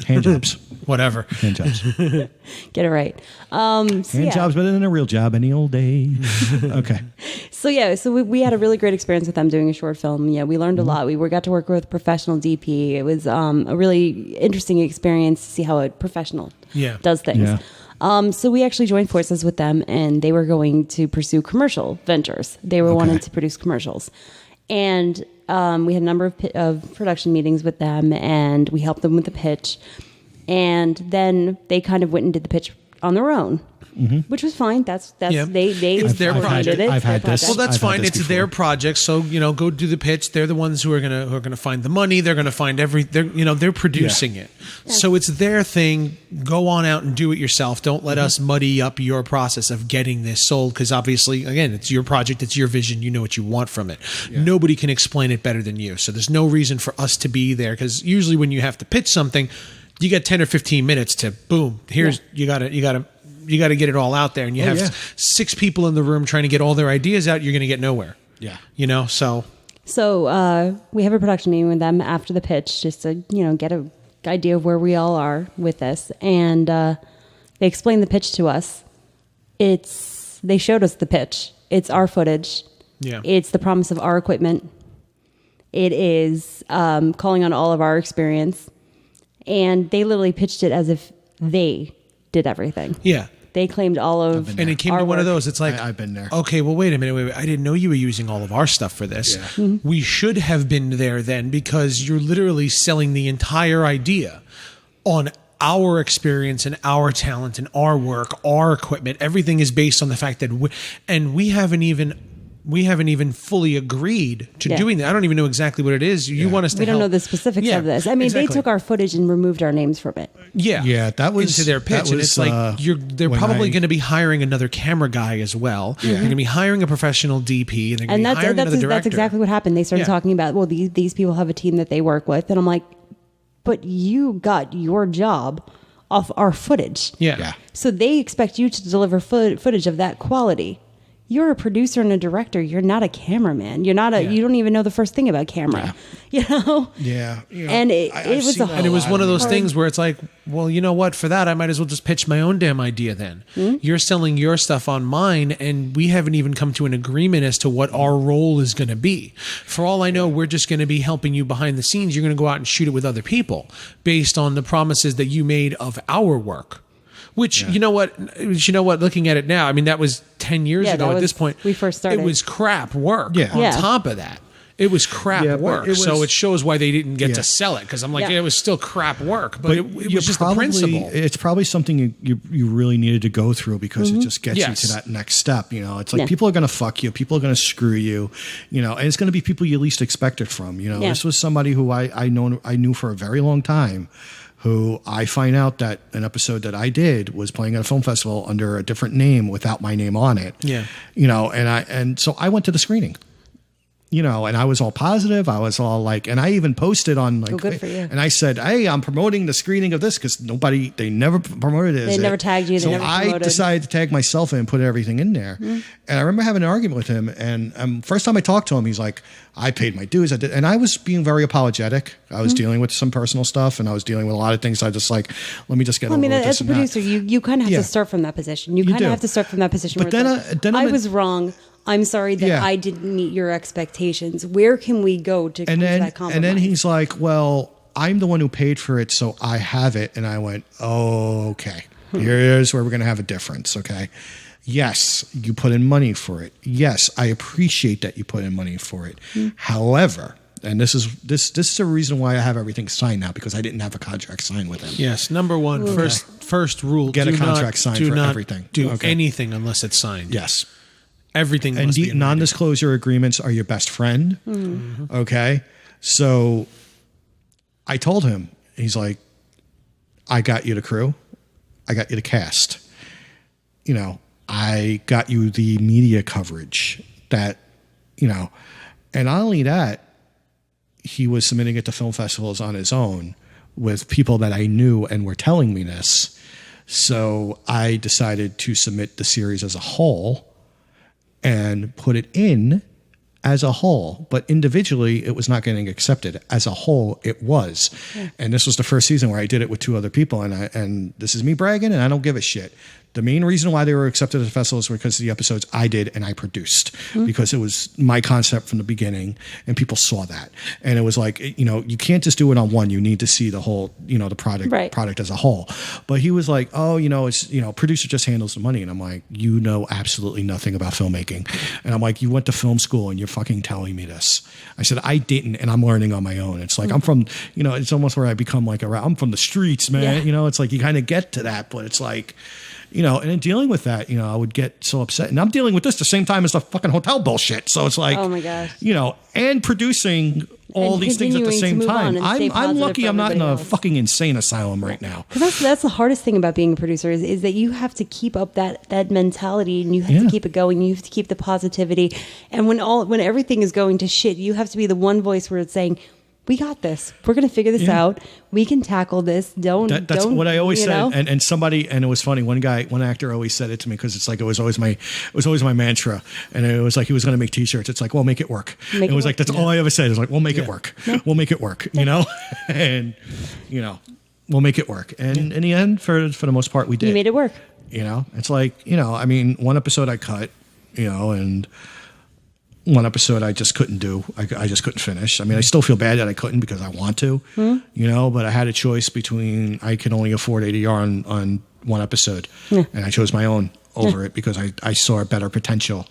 Hand jobs.
Whatever.
Hand jobs.
Get it right.
Hand jobs better than a real job any old day. Okay.
So we had a really great experience with them doing a short film. Yeah, we learned a lot. We got to work with a professional DP. It was a really interesting experience to see how a professional does things. Yeah. So we actually joined forces with them, and they were going to pursue commercial ventures. They were wanting to produce commercials. And we had a number of production meetings with them, and we helped them with the pitch. And then they kind of went and did the pitch on their own, which was fine. They
it's their project.
I've had this.
Well, that's fine. It's
before.
their project. So go do the pitch. They're the ones who are gonna find the money. They're gonna find they're producing it. Yeah. So it's their thing. Go on out and do it yourself. Don't let us muddy up your process of getting this sold, because obviously, again, it's your project. It's your vision. You know what you want from it. Yeah. Nobody can explain it better than you. So there's no reason for us to be there, because usually when you have to pitch something, you get 10 or 15 minutes to boom. Here's you gotta get it all out there, and you have 6 people in the room trying to get all their ideas out. You're gonna get nowhere.
Yeah,
So we have a production meeting with them after the pitch, just to get an idea of where we all are with this, and they explained the pitch to us. They showed us the pitch. It's our footage.
Yeah,
it's the promise of our equipment. It is calling on all of our experience. And they literally pitched it as if they did everything.
Yeah.
They claimed all of
and it came to one of those. It's like,
I've been there.
Okay, well, wait a minute. I didn't know you were using all of our stuff for this. Yeah. We should have been there then, because you're literally selling the entire idea on our experience and our talent and our work, our equipment. Everything is based on the fact that we haven't even we haven't even fully agreed to doing that. I don't even know exactly what it is. You want us to
We don't
help.
know the specifics of this. I mean, they took our footage and removed our names from it.
Yeah,
that was
into their pitch, and it's like they're probably going to be hiring another camera guy as well. They're going to be hiring a professional DP, and they're going to be hiring another director.
That's exactly what happened. They started talking about, well, these people have a team that they work with, and I'm like, but you got your job off our footage.
Yeah.
So they expect you to deliver footage of that quality. You're a producer and a director. You're not a cameraman. You're not you don't even know the first thing about camera. You know?
Yeah.
And it was
and it was one of those things where it's like, well, you know what? For that, I might as well just pitch my own damn idea then. You're selling your stuff on mine, and we haven't even come to an agreement as to what our role is going to be. For all I know, we're just going to be helping you behind the scenes. You're going to go out and shoot it with other people based on the promises that you made of our work. Which, you know what, looking at it now, I mean, that was 10 years ago at this point.
We first started.
It was crap work on top of that. It was crap work. So it shows why they didn't get to sell it. Because I'm like, it was still crap work. But it was just the principle.
It's probably something you really needed to go through because it just gets you to that next step. You know, it's like people are going to fuck you. People are going to screw you. You know, and it's going to be people you least expect it from. You know, this was somebody who I knew for a very long time, who I find out that an episode that I did was playing at a film festival under a different name without my name on it.
Yeah.
You know, and so I went to the screening. You know, and I was all positive. I was all like, and I even posted on like,
good for you.
And I said, hey, I'm promoting the screening of this because they never promoted it.
They never tagged you.
So
they never
I decided to tag myself in and put everything in there. And I remember having an argument with him. And first time I talked to him, he's like, I paid my dues. I did. And I was being very apologetic. I was dealing with some personal stuff and I was dealing with a lot of things. I just like, let me just get over with this.
As a producer, you kind of have to start from that position. You kind of have to start from that position.
But
where
then
I was wrong. I'm sorry that I didn't meet your expectations. Where can we go to come to that compromise?
And then he's like, well, I'm the one who paid for it, so I have it. And I went, oh, okay. Here's where we're going to have a difference, okay? Yes, you put in money for it. Yes, I appreciate that you put in money for it. However, and this is a reason why I have everything signed now, because I didn't have a contract signed with him.
Yes, number one, first rule:
get a contract signed for everything.
Do anything unless it's signed.
Yes.
Everything
and non-disclosure agreements are your best friend. Okay, so I told him, he's like, I got you the crew, I got you the cast, you know, I got you the media coverage that, you know, and not only that, he was submitting it to film festivals on his own with people that I knew and were telling me this. So I decided to submit the series as a whole and put it in as a whole, but individually it was not getting accepted. As a whole, it was. And this was the first season where I did it with two other people, and this is me bragging, and I don't give a shit. The main reason why they were accepted at the festivals was because of the episodes I did and I produced, because it was my concept from the beginning and people saw that. And it was like, you know, you can't just do it on one. You need to see the whole, you know, the product as a whole. But he was like, oh, you know, it's, you know, producer just handles the money. And I'm like, you know absolutely nothing about filmmaking. And I'm like, you went to film school and you're fucking telling me this. I said, I didn't, and I'm learning on my own. It's like, I'm from, you know, it's almost where I become like, I'm from the streets, man. You know, it's like you kind of get to that, but it's like, you know, and in dealing with that, you know, I would get so upset. And I'm dealing with this the same time as the fucking hotel bullshit. So it's like,
oh my gosh,
you know, and producing all these things at the same time. I'm lucky I'm not in a fucking insane asylum right now.
Because that's the hardest thing about being a producer is that you have to keep up that mentality, and you have to keep it going. You have to keep the positivity. And when everything is going to shit, you have to be the one voice where it's saying, we got this. We're going to figure this out. We can tackle this.
That's what I always said. And somebody, and it was funny. One actor always said it to me, because it's like, it was always my mantra. And it was like, he was going to make t-shirts. It's like, well, make it work. It was like, that's all I ever said. It was like, we'll make it work. We'll make it work, you know? And, you know, we'll make it work. And in the end, for the most part, we did.
You made it work.
You know, it's like, you know, I mean, one episode I cut, you know, and one episode I just couldn't do. I just couldn't finish. I mean, I still feel bad that I couldn't, because I want to, you know, but I had a choice between, I can only afford ADR on one episode. And I chose my own over it, because I saw a better potential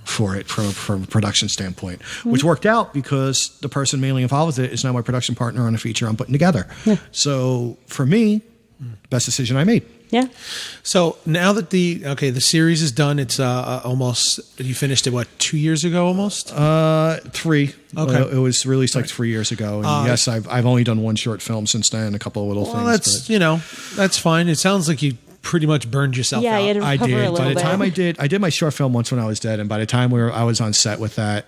for it from a production standpoint, which worked out, because the person mainly involved with it is now my production partner on a feature I'm putting together. So for me, best decision I made.
Yeah.
So now that the series is done, it's almost, you finished it, what, 2 years ago almost?
3.
Okay.
It was released like 3 years ago. And yes, I've only done one short film since then, a couple of little things.
That's fine. It sounds like you pretty much burned yourself out.
Yeah, you had to
I
recover a
did.
little
By the
bit.
time I did my short film once when I was dead, and by the time I was on set with that,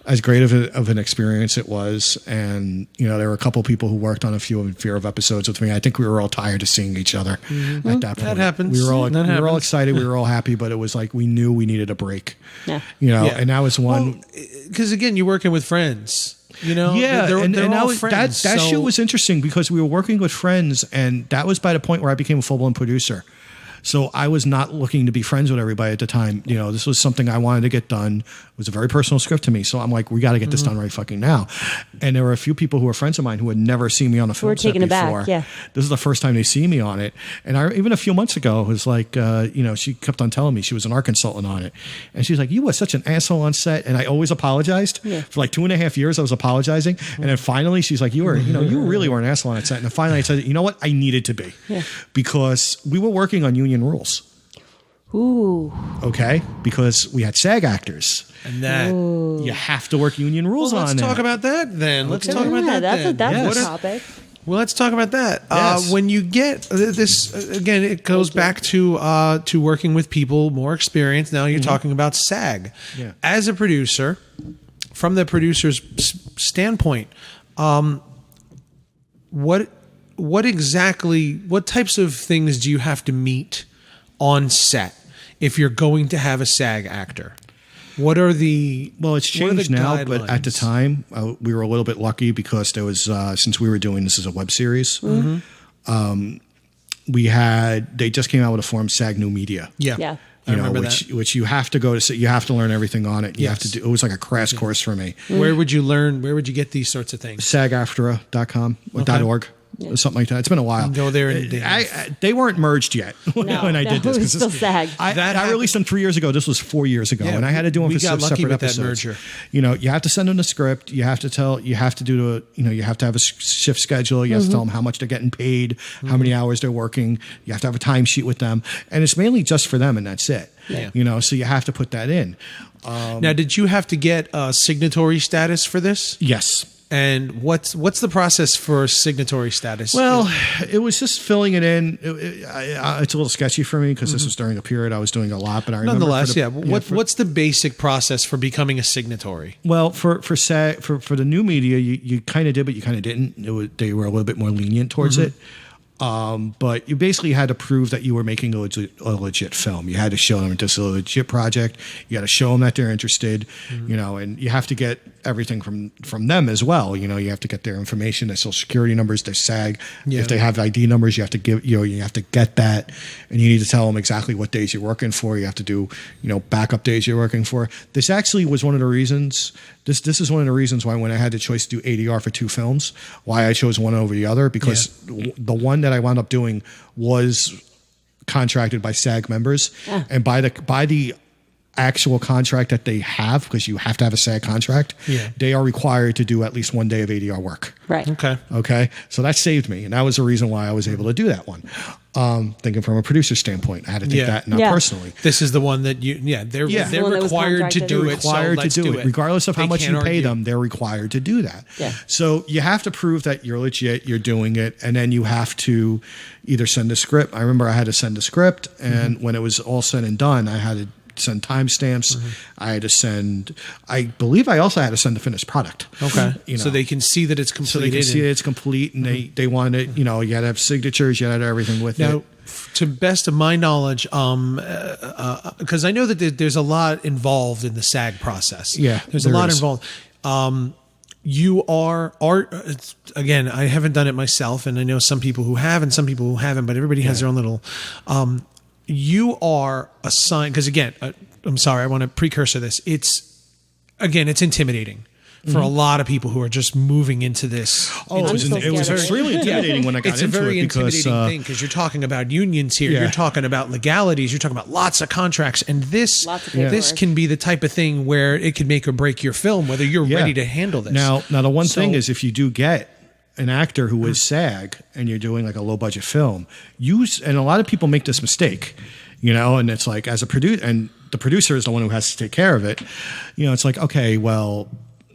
as great of an experience it was, and there were a couple people who worked on a few of episodes with me. I think we were all tired of seeing each other at that point.
That happens.
We were all excited. We were all happy, but it was like we knew we needed a break.
Yeah.
And that was one.
Because again, you're working with friends.
Yeah,
they're
and
all
that
friends.
shoot was interesting because we were working with friends, and that was by the point where I became a full-blown producer. So I was not looking to be friends with everybody at the time. This was something I wanted to get done. It was a very personal script to me. So I'm like, we got to get this done right fucking now. And there were a few people who were friends of mine who had never seen me on a film set before.
Yeah.
This is the first time they see me on it. And even a few months ago, it was like, she kept on telling me she was an art consultant on it. And she's like, you were such an asshole on set. And I always apologized. Yeah. For like 2.5 years, I was apologizing. And then finally, she's like, you really were an asshole on set. And then finally I said, you know what? I needed to be.
Yeah.
Because we were working on union rules.
Ooh.
Okay, because we had SAG actors,
and that
you have to work union rules on.
Let's talk about that then. Let's talk about that.
That's a topic.
Well, let's talk about that.
Yes.
When you get this again, it goes back to working with people more experienced. Now you're talking about SAG.
Yeah.
As a producer, from the producer's standpoint, what types of things do you have to meet on set if you're going to have a SAG actor? What are the
it's changed now, but at the time we were a little bit lucky because there was since we were doing this as a web series, they just came out with a form, SAG New Media.
Yeah.
I remember that.
Which you have to go to. You have to learn everything on it. You have to do. It was like a crash course for me.
Where would you learn? Where would you get these sorts of things?
SAGAFTRA.com or .org. Or something like that. It's been a while.
Go there and
they weren't merged yet when I did this.
It was still SAG.
I released them 3 years ago. This was 4 years ago, and I had to do them for separate episodes. That merger. You have to send them the script. You have to you have to have a shift schedule. You have to tell them how much they're getting paid, how many hours they're working. You have to have a timesheet with them, and it's mainly just for them, and that's it.
Yeah.
So you have to put that in.
Now, did you have to get signatory status for this?
Yes.
And what's the process for signatory status?
Well, it was just filling it in. It's a little sketchy for me because this was during a period I was doing a lot. But I remember
nonetheless, what's the basic process for becoming a signatory?
Well, for the new media, you kind of did, but you kind of didn't. They were a little bit more lenient towards it. But you basically had to prove that you were making a legit film. You had to show them this is a legit project. You got to show them that they're interested, and you have to get everything from them as well. You have to get their information, their social security numbers, their SAG. Yeah. If they have ID numbers, you have to you have to get that, and you need to tell them exactly what days you're working for. You have to do, backup days you're working for. This actually was one of the reasons. This is one of the reasons why when I had the choice to do ADR for 2 films, why I chose one over the other, because the one that I wound up doing was contracted by SAG members, and by the actual contract that they have, because you have to have a SAG contract, they are required to do at least 1 day of ADR work.
Right.
Okay. So that saved me, and that was the reason why I was able to do that one. Thinking from a producer standpoint, I had to think that not personally.
This is the one that they're required to do it.
Required to do it, regardless of how much you pay them. They're required to do that.
Yeah.
So you have to prove that you're legit, you're doing it, and then you have to either send a script. I remember I had to send a script, and when it was all said and done, I had to send timestamps. I had to send. I believe I also had to send the finished product.
Okay, so they can see that it's complete.
So they can see that it's complete, and they want it. You got to have signatures. You got to have everything with it.
To best of my knowledge, because I know that there's a lot involved in the SAG process.
Yeah,
there's a lot involved. You are again. I haven't done it myself, and I know some people who have and some people who haven't. But everybody has their own little. You are assigned, because again, I'm sorry, I want to precursor this. It's intimidating for a lot of people who are just moving into this.
It was extremely intimidating when I got into it.
It's a very intimidating thing because you're talking about unions here. You're talking about legalities. You're talking about lots of contracts. And this can be the type of thing where it could make or break your film, whether you're ready to handle this.
Now the one thing is, if you do get an actor who is SAG and you're doing like a low budget film, and a lot of people make this mistake, and it's like as a producer, and the producer is the one who has to take care of it. It's like, okay, well,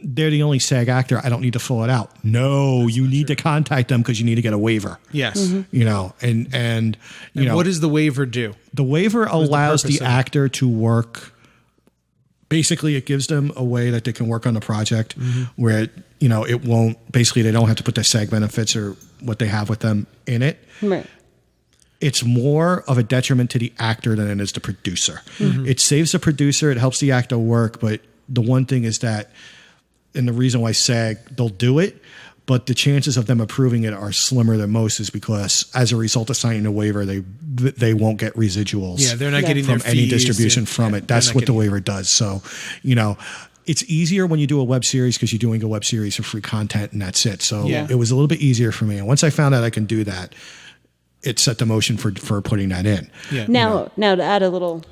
they're the only SAG actor. I don't need to fill it out. No, you need to contact them because you need to get a waiver.
Yes.
And
what does the waiver do?
The waiver allows the actor to work. Basically, it gives them a way that they can work on the project where, it won't, basically they don't have to put their SAG benefits or what they have with them in it.
Right.
It's more of a detriment to the actor than it is the producer. It saves the producer. It helps the actor work. But the one thing is that, and the reason why SAG, they'll do it, but the chances of them approving it are slimmer than most is because as a result of signing a waiver, they won't get residuals.
Yeah, they're not getting
from
their
any
fees.
distribution from it. That's what the waiver does. So, it's easier when you do a web series because you're doing a web series for free content and that's it. So it was a little bit easier for me. And once I found out I can do that, it set the motion for putting that in.
Yeah.
Now to add a little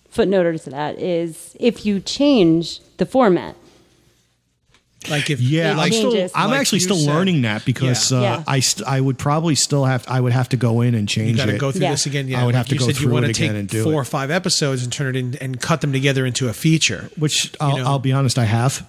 footnote to that is if you change the format.
Like if
I'm actually still learning that because I would probably still I would have to go in and change it.
You got to go through this again. Yeah,
I would have to go through it again and do it.
4 or 5 episodes and turn it in and cut them together into a feature.
Which I'll be honest, I have.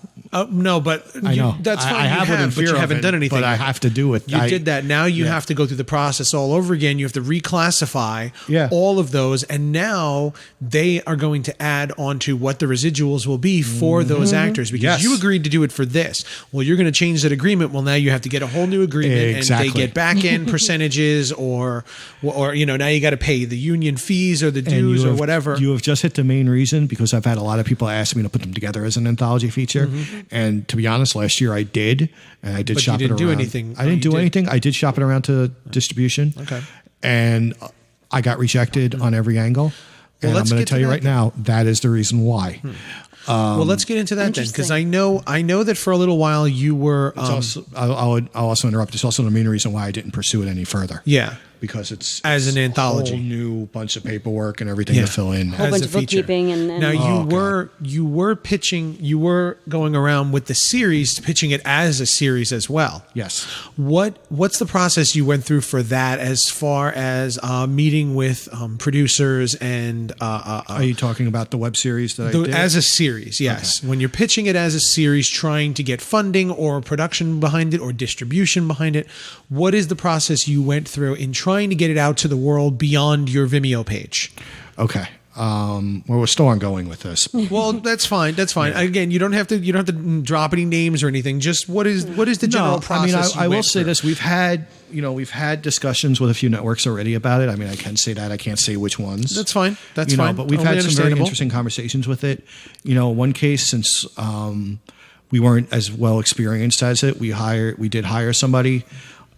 No, but
I know
that's fine.
I have,
but you haven't done anything.
But I have to do it.
You did that. Now you have to go through the process all over again. You have to reclassify all of those, and now they are going to add on to what the residuals will be for those actors because you agreed to do it for this. Well, you're going to change that agreement. Well, now you have to get a whole new agreement, and they get back end percentages, or now you got to pay the union fees or the dues or whatever.
You have just hit the main reason because I've had a lot of people ask me to put them together as an anthology feature. And to be honest, last year I did, and I did shop it around.
Do anything.
I didn't do anything. I did shop it around to distribution.
Okay.
And I got rejected on every angle. And I'm going to tell you right now, that is the reason why.
Well, let's get into that then, because I know that for a little while you were.
I'll also interrupt. It's also the main reason why I didn't pursue it any further.
Yeah,
because it's
as an anthology,
a whole new bunch of paperwork and everything to fill in.
A whole bunch of bookkeeping and
now you were pitching. You were going around with the series, pitching it as a series as well.
Yes.
What's the process you went through for that, as far as meeting with producers and?
Are you talking about the web series that I did?
As a series, yes. Okay. When you're pitching it as a series, trying to get funding or production behind it or distribution behind it, what is the process you went through in trying to get it out to the world beyond your Vimeo page?
Okay. Well, we're still ongoing with this.
Well, that's fine. That's fine. Yeah. Again, you don't have to drop any names or anything. Just what is the general process?
I will say this: we've had discussions with a few networks already about it. I mean, I can say that. I can't say which ones.
That's fine. That's fine.
But we've had some very interesting conversations with it. One case, since we weren't as well experienced as it, we did hire somebody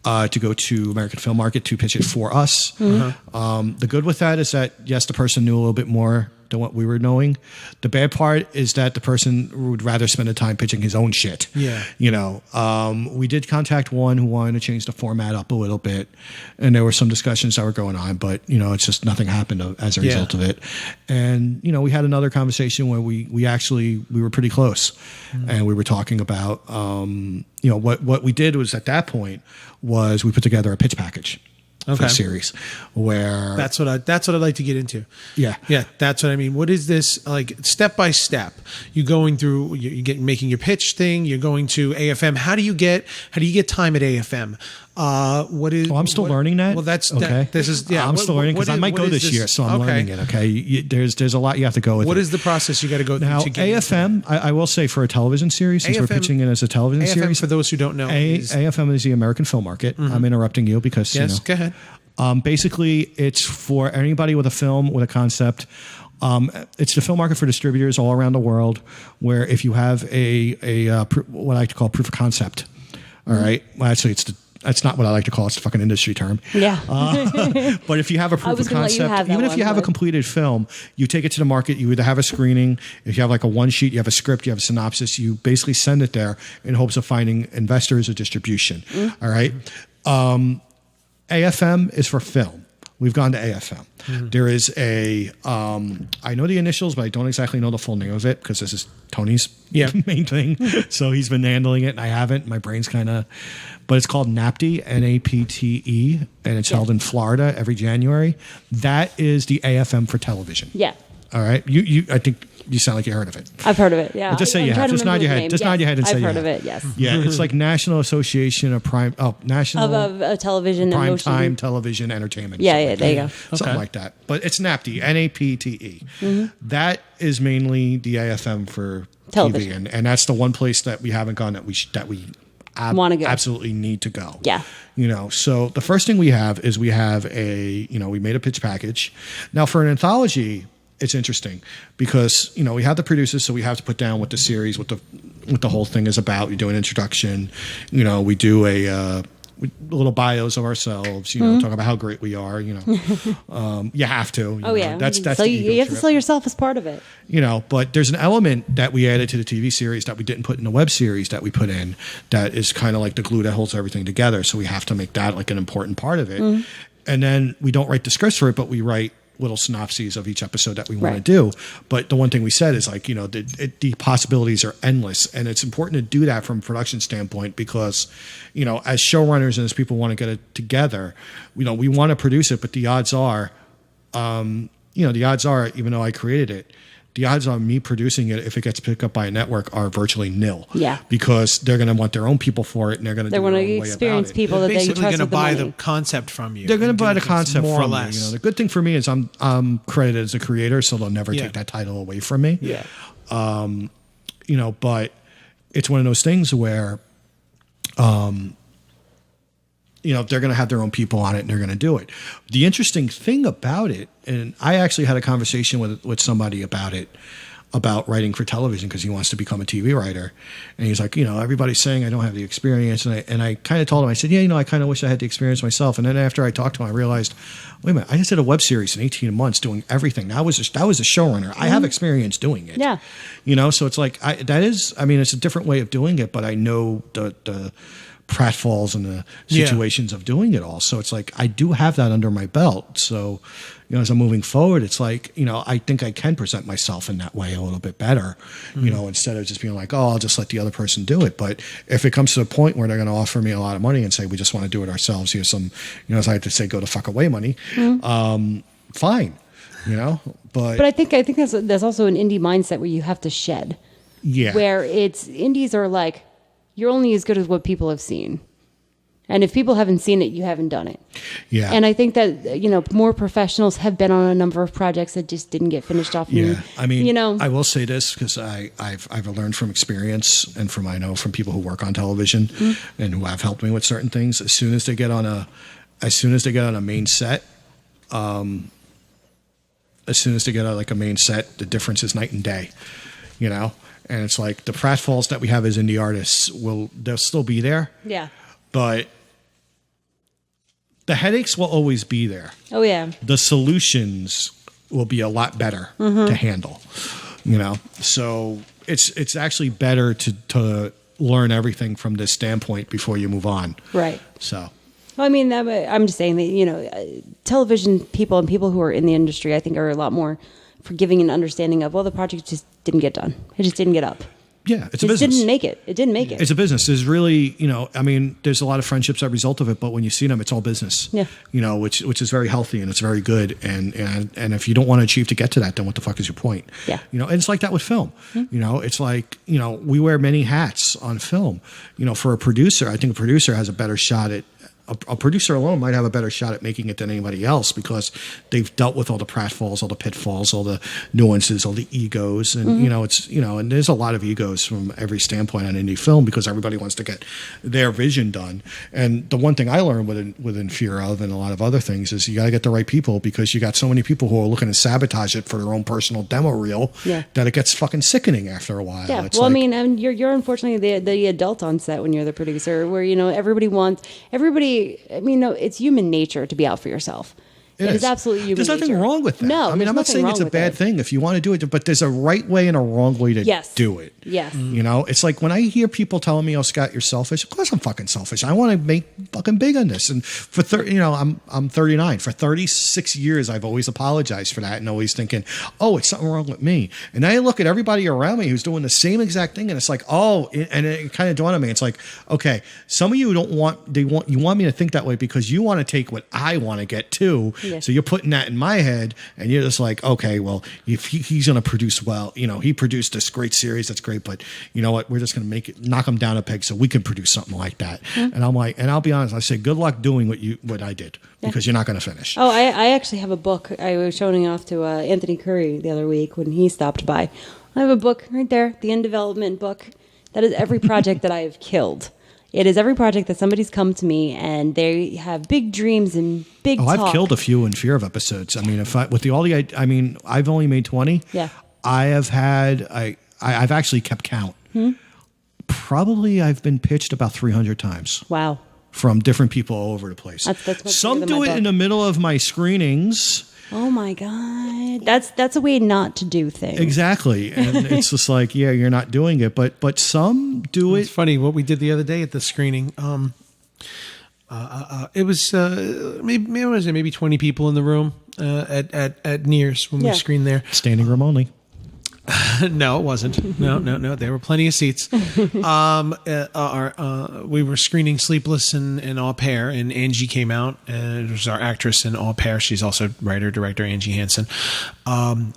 to go to American Film Market to pitch it for us. The good with that is that, yes, the person knew a little bit more than what we were knowing. The bad part is that the person would rather spend the time pitching his own shit.
Yeah.
We did contact one who wanted to change the format up a little bit, and there were some discussions that were going on, but, it's just nothing happened as a result of it. And, we had another conversation where we were pretty close, and we were talking about, what we did was at that point was we put together a pitch package. For the series, where
that's what I'd like to get into.
Yeah,
that's what I mean. What is this like step by step? You going through, making your pitch thing. You're going to AFM. How do you get time at AFM? What is?
I'm still learning that.
Well, that's
okay.
This is
I'm still learning because I might go this year, so I'm learning it. Okay, there's a lot you have to go with.
What is the process you got to go through?
Now,
to get
AFM, I will say for a television series, since we're pitching it as a television series.
For those who don't know,
AFM is the American Film Market. I'm interrupting you because
go ahead.
Basically, it's for anybody with a film with a concept. It's the film market for distributors all around the world, where if you have what I like to call proof of concept. All right. Well, actually, that's not what I like to call it. It's a fucking industry term.
Yeah.
But if you have a proof of concept, even if you have a completed film, you take it to the market. You either have a screening. If you have like a one sheet, you have a script, you have a synopsis. You basically send it there in hopes of finding investors or distribution. All right. AFM is for film. We've gone to AFM. There is a, I know the initials, but I don't exactly know the full name of it because this is Tony's main thing. So he's been handling it and I haven't. My brain's kind of, but it's called NAPTE, N-A-P-T-E, and it's held in Florida every January. That is the AFM for television.
Yeah.
All right. I think you sound like you heard of it.
I've heard of it. Yeah.
But just say you have. Just nod your head. Just nod your head and say
I've
you
heard
have.
of it. Yes.
Yeah. It's like National Association of National
of television and
Prime
motion.
Time Television Entertainment.
Yeah. There you go.
Something like that. But it's NAPTE, N-A-P-T-E. That is mainly the AFM for
television.
TV, and that's the one place that we haven't gone that we
want to go.
Absolutely need to go.
Yeah.
So the first thing we have is we made a pitch package. Now for an anthology, it's interesting because, we have the producers, so we have to put down what the series, what the whole thing is about. We do an introduction, we do a little bios of ourselves, talk about how great we are, you have to. That's
so you have to sell yourself as part of it.
But there's an element that we added to the TV series that we didn't put in the web series that we put in that is kind of like the glue that holds everything together. So we have to make that like an important part of it. And then we don't write the scripts for it, but we write little synopses of each episode that we want to do. But the one thing we said is like, the possibilities are endless. And it's important to do that from a production standpoint because, as showrunners and as people want to get it together, we want to produce it, but the odds are, even though I created it, the odds on me producing it, if it gets picked up by a network, are virtually nil. Yeah. Because they're going to want their own people for it, and they're going to do their own way about it. They want to experience
people that they trust with the money.
Basically going to buy the concept from you.
They're going to buy the concept
more
from
or less.
me. The good thing for me is I'm credited as a creator, so they'll never take that title away from me.
Yeah.
But it's one of those things where, they're going to have their own people on it and they're going to do it. The interesting thing about it, and I actually had a conversation with somebody about writing for television because he wants to become a TV writer. And he's like, everybody's saying I don't have the experience. And I kind of told him, I said, I kind of wish I had the experience myself. And then after I talked to him, I realized, wait a minute, I just did a web series in 18 months doing everything. That was a showrunner. I have experience doing it.
Yeah.
So it's like, it's a different way of doing it, but I know the pratfalls and the situations of doing it all. So it's like, I do have that under my belt. So, as I'm moving forward, it's like, I think I can present myself in that way a little bit better, instead of just being like, oh, I'll just let the other person do it. But if it comes to the point where they're going to offer me a lot of money and say, we just want to do it ourselves, here's some, as I have to say, go the fuck away money, fine, but
I think there's also an indie mindset where you have to shed.
Yeah.
Where indies are like, you're only as good as what people have seen. And if people haven't seen it, you haven't done it.
Yeah.
And I think that, more professionals have been on a number of projects that just didn't get finished off.
Yeah. I will say this because I've learned from experience and from people who work on television and who have helped me with certain things. As soon as they get on a main set, the difference is night and day, And it's like the pratfalls that we have as indie artists they'll still be there.
Yeah.
But the headaches will always be there.
Oh yeah.
The solutions will be a lot better to handle. So it's actually better to learn everything from this standpoint before you move on.
Right.
So.
Well, I'm just saying that television people and people who are in the industry, I think, are a lot more forgiving and understanding of, the project just didn't get done. It just didn't get up.
Yeah, it's a business.
It didn't make it.
It's a business. There's really, there's a lot of friendships that result of it, but when you see them, it's all business. Yeah. Which is very healthy and it's very good. And if you don't want to achieve to get to that, then what the fuck is your point?
Yeah.
And it's like that with film. It's like, we wear many hats on film. For a producer, I think a producer has a better shot at a producer alone might have a better shot at making it than anybody else because they've dealt with all the pratfalls, all the pitfalls, all the nuances, all the egos. And, and there's a lot of egos from every standpoint on indie film because everybody wants to get their vision done. And the one thing I learned within Fear of and a lot of other things is you got to get the right people because you got so many people who are looking to sabotage it for their own personal demo reel that it gets fucking sickening after a while.
Yeah.
It's
you're unfortunately the adult on set when you're the producer where, everybody, it's human nature to be out for yourself. It is absolutely human
There's nothing
nature.
wrong with that.
No,
I mean, I'm not saying it's a bad thing if you want to do it, but there's a right way and a wrong way to do it.
Yes.
You know, it's like when I hear people telling me, "Oh, Scott, you're selfish." Of course, I'm fucking selfish. I want to make fucking big on this. And for I'm 39. For 36 years, I've always apologized for that and always thinking, "Oh, it's something wrong with me." And then I look at everybody around me who's doing the same exact thing, and it's like, "Oh," and it kind of dawned on me. It's like, okay, some of you you want me to think that way because you want to take what I want to get too.
Yeah.
So you're putting that in my head, and you're just like, okay, well, if he's going to produce well, he produced this great series, that's great, but you know what? We're just going to knock him down a peg so we can produce something like that. Mm-hmm. And I'm like, and I'll be honest, I say, good luck doing what I did because you're not going to finish.
Oh, I actually have a book. I was showing it off to Anthony Curry the other week when he stopped by. I have a book right there, the in development book. That is every project that I have killed. It is every project that somebody's come to me and they have big dreams and big talk.
I've killed a few in fear of episodes. I mean, I've only made 20.
Yeah.
I've actually kept count. Probably I've been pitched about 300 times.
Wow.
From different people all over the place.
That's
some do it in the middle of my screenings.
Oh my God. That's a way not to do things.
Exactly. And it's just like, yeah, you're not doing it. But some do it.
It's funny what we did the other day at the screening. It was maybe 20 people in the room at Nears when we screened there.
Standing room only.
No, it wasn't. No. There were plenty of seats. We were screening Sleepless and Au Pair, and Angie came out. It was our actress in Au Pair. She's also writer, director, Angie Hansen.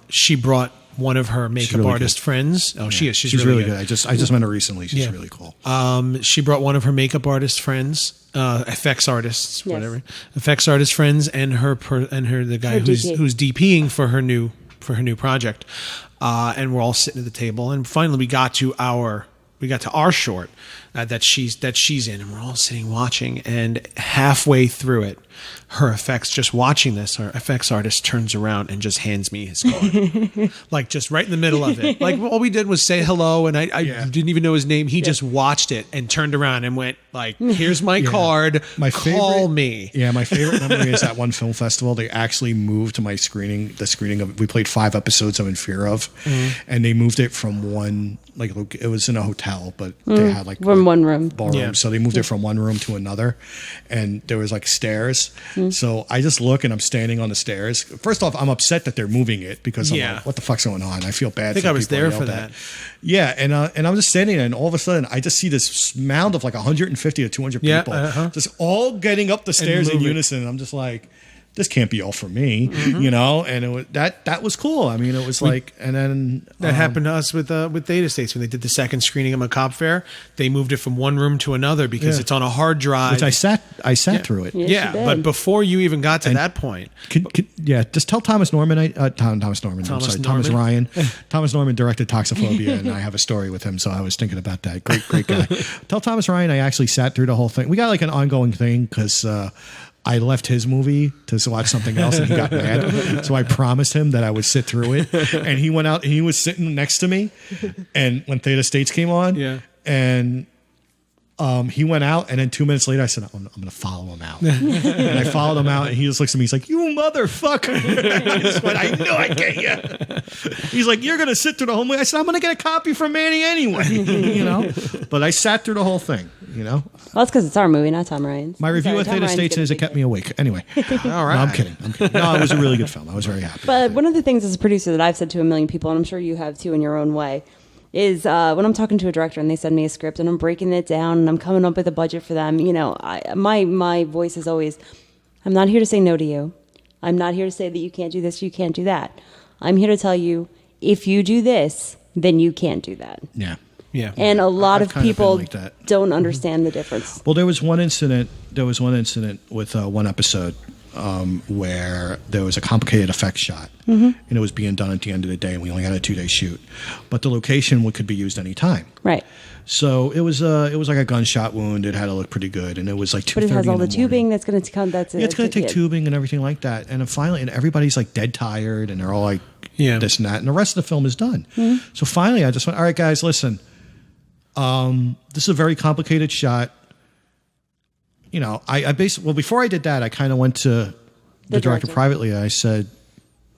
She brought one of her makeup artist friends. Oh, yeah. She is. She's really good.
I just met her recently. She's really cool.
She brought one of her makeup artist friends, effects artists, whatever, effects artist friends, and the guy who's DPing for her new project. And we're all sitting at the table, and finally we got to our short that she's in, and we're all sitting watching. And halfway through it, her effects artist turns around and just hands me his card, like just right in the middle of it. Like all we did was say hello, and I didn't even know his name. He just watched it and turned around and went like, "Here's my card. Call me." Yeah,
my favorite memory is at one film festival. They actually moved to my screening. The screening of we played 5 episodes of In Fear of, and they moved it from one. Like it was in a hotel, but they had
from one room
ballroom. Yeah. So they moved it from one room to another, and there was like stairs. So I just look and I'm standing on the stairs. First off, I'm upset that they're moving it because I'm like, what the fuck's going on? I feel bad.
I think I was there for that.
Yeah, and I'm just standing there, and all of a sudden I just see this mound of like 150 to 200 people, just all getting up the stairs in unison. And I'm just like, this can't be all for me, and it was, that was cool. I mean, it was like, and then
that happened to us with Data States when they did the second screening of Macabre Fair. They moved it from one room to another because it's on a hard drive.
Which I sat through it.
Yeah, but before you even got to that point,
just tell Thomas Ryan. Thomas Norman directed Toxophobia, and I have a story with him, so I was thinking about that. Great guy. Tell Thomas Ryan I actually sat through the whole thing. We got like an ongoing thing because. I left his movie to watch something else, and he got mad. So I promised him that I would sit through it. And he went out, and he was sitting next to me. And when Theta States came on, and he went out, and then 2 minutes later, I said, I'm going to follow him out. And I followed him out, and he just looks at me. He's like, "You motherfucker." I just went, "I know I get you." He's like, "You're going to sit through the whole movie." I said, "I'm going to get a copy from Manny anyway." But I sat through the whole thing,
Well, that's because it's our movie, not Tom Ryan's.
My review of Theta States is it kept me awake. Anyway. All right. No, I'm kidding. No, it was a really good film. I was very happy.
But one of the things as a producer that I've said to a million people, and I'm sure you have too in your own way, is when I'm talking to a director and they send me a script and I'm breaking it down and I'm coming up with a budget for them, my voice is always, I'm not here to say no to you. I'm not here to say that you can't do this, you can't do that. I'm here to tell you, if you do this, then you can't do that.
Yeah.
Yeah.
And a lot of people don't understand the difference.
Well, there was one incident with one episode where there was a complicated effects shot, and it was being done at the end of the day, and we only had a 2-day shoot, but the location could be used any time.
Right.
So it was like a gunshot wound. It had to look pretty good, and it was like 2:30.
But it has all the tubing that's going to come.
It's going to take tubing and everything like that. And then finally, and everybody's like dead tired, and they're all like this and that, and the rest of the film is done. So finally, I just went, "All right, guys, listen. This is a very complicated shot." I basically, before I did that, I kind of went to the director privately. I said,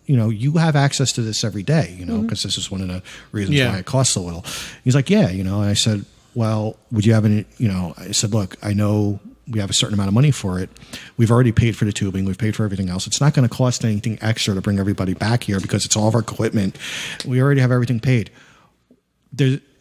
you have access to this every day, because this is one of the reasons why it costs a little. He's like, yeah, and I said, well, would you have any, I said, look, I know we have a certain amount of money for it. We've already paid for the tubing. We've paid for everything else. It's not going to cost anything extra to bring everybody back here because it's all of our equipment. We already have everything paid.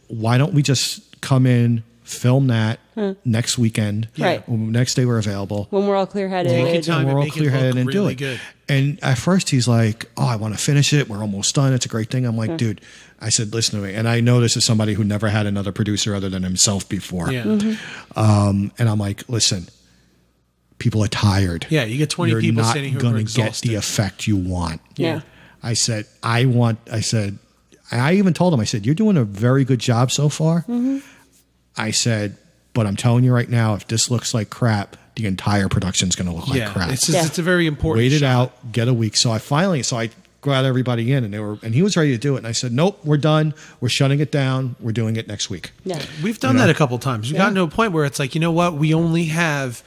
Why don't we just come in, film that next weekend,
right?
Next day we're available.
When we're all clear-headed.
We're all clear-headed and do it.
Good.
And at first he's like, oh, I want to finish it. We're almost done. It's a great thing. I'm like, dude, I said, listen to me. And I know this is somebody who never had another producer other than himself before.
Yeah.
And I'm like, listen, people are tired.
Yeah, you get 20 people sitting here who are exhausted.
You're not going to get the effect you want.
Yeah.
I said, I even told him, I said, you're doing a very good job so far. I said, but I'm telling you right now, if this looks like crap, the entire production's going to look like crap.
It's a very important
Wait it
shot.
out, get a week. So I got everybody in and he was ready to do it. And I said, nope, we're done. We're shutting it down. We're doing it next week.
Yeah.
We've done that a couple times. We've gotten to a point where it's like, you know what? We only have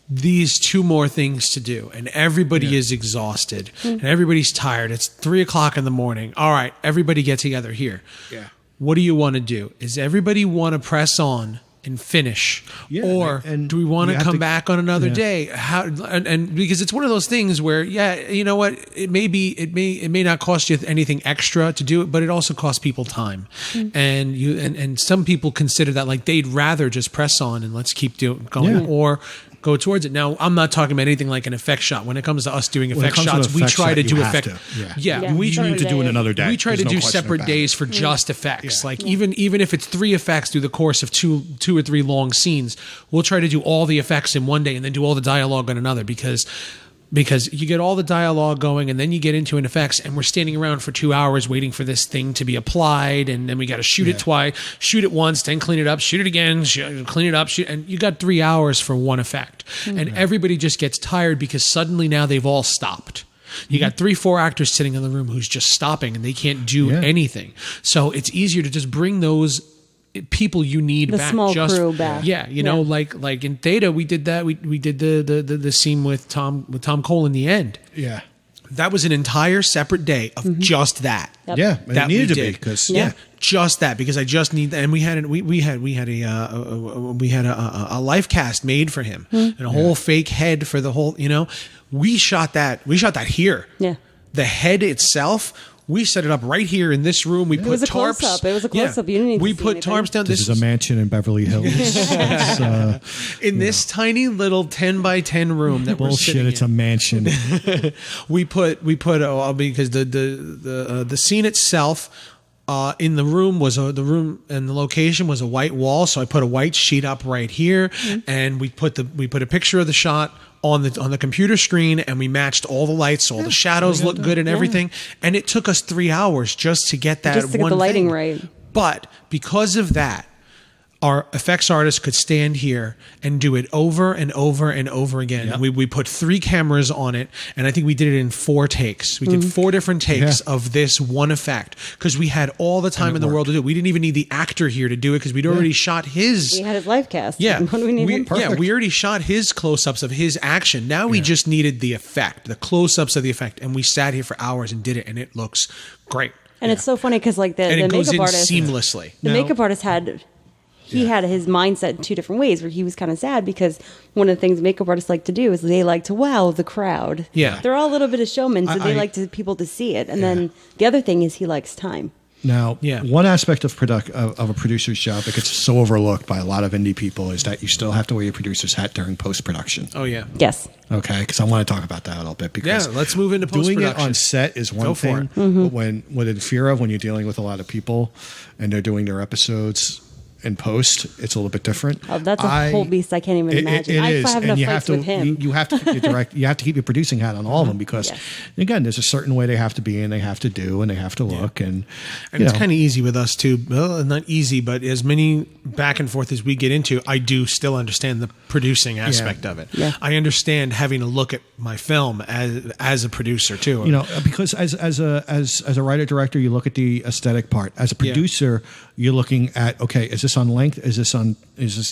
these 2 more things to do and everybody is exhausted and everybody's tired. It's 3:00 in the morning. All right, everybody get together here.
Yeah.
What do you want to do? Is everybody want to press on and finish, or do we want to come back on another day? How and because it's one of those things where you know what, it may not cost you anything extra to do it, but it also costs people time, and some people consider that like they'd rather just press on and let's keep going or go towards it. Now, I'm not talking about anything like an effect shot. When it comes to us doing effect shots, we try to do effect.
We need to do it another day.
We try to do separate days for just effects. Like even if it's 3 effects through the course of two or 3 long scenes, we'll try to do all the effects in one day and then do all the dialogue on another because you get all the dialogue going and then you get into an effects and we're standing around for 2 hours waiting for this thing to be applied, and then we got to shoot it twice, shoot it once, then clean it up, shoot it again, clean it up, and you got 3 hours for one effect. And everybody just gets tired because suddenly now they've all stopped. You got 3-4 actors sitting in the room who's just stopping and they can't do anything. So it's easier to just bring those people you need
the
back,
small crew back.
Like in Theta we did that. We did the scene with Tom Cole in the end.
Yeah,
that was an entire separate day of just that.
Yep.
Yeah,
that
it needed to
did.
be because
just that, because I just need that. And we had a life cast made for him and a whole fake head for the whole. We shot that here.
Yeah,
the head itself. We set it up right here in this room. We put
was a
tarps.
close-up. It was a close-up. You didn't need to
we
see
put
anything.
tarps down.
This is a mansion in Beverly Hills.
In this tiny little 10 by 10 room that we're sitting in.
Bullshit! It's a mansion.
we put because the scene itself. In the room the room and the location was a white wall, so I put a white sheet up right here, and we put a picture of the shot on the computer screen, and we matched all the lights, so all the shadows looked good and everything. And it took us 3 hours just to get that
just to get the lighting right.
But because of that, our effects artists could stand here and do it over and over and over again. Yep. We put 3 cameras on it, and I think we did it in 4 takes. We did 4 different takes of this one effect because we had all the time in the world to do it. We didn't even need the actor here to do it because we'd already shot his.
He had his live cast.
Yeah,
what do we need him?
Yeah, we already shot his close-ups of his action. Now we just needed the effect, the close-ups of the effect, and we sat here for hours and did it, and it looks great.
And it's so funny because like the makeup artist
seamlessly.
The makeup artist had. He had his mindset in 2 different ways where he was kind of sad because one of the things makeup artists like to do is they like to wow the crowd.
Yeah.
They're all a little bit of showmen, so they like people to see it. And then the other thing is he likes time.
Now, one aspect of a producer's job that gets so overlooked by a lot of indie people is that you still have to wear your producer's hat during post-production.
Oh, yeah.
Yes.
Okay, because I want to talk about that a little bit. Because
let's move into post-production.
Doing it on set is one thing, but what in fear of when you're dealing with a lot of people and they're doing their episodes in post, it's a little bit different.
Oh, that's a whole beast I can't even imagine.
It is.
I have enough fights with him.
You have to keep you have to keep your producing hat on all of them because again, there's a certain way they have to be and they have to do and they have to look and
it's kind of easy with us too. Well, not easy, but as many back and forth as we get into, I do still understand the producing aspect of it.
Yeah.
I understand having to look at my film as a producer too.
Because as a writer director, you look at the aesthetic part. As a producer, you're looking at, okay, is this this on length? Is this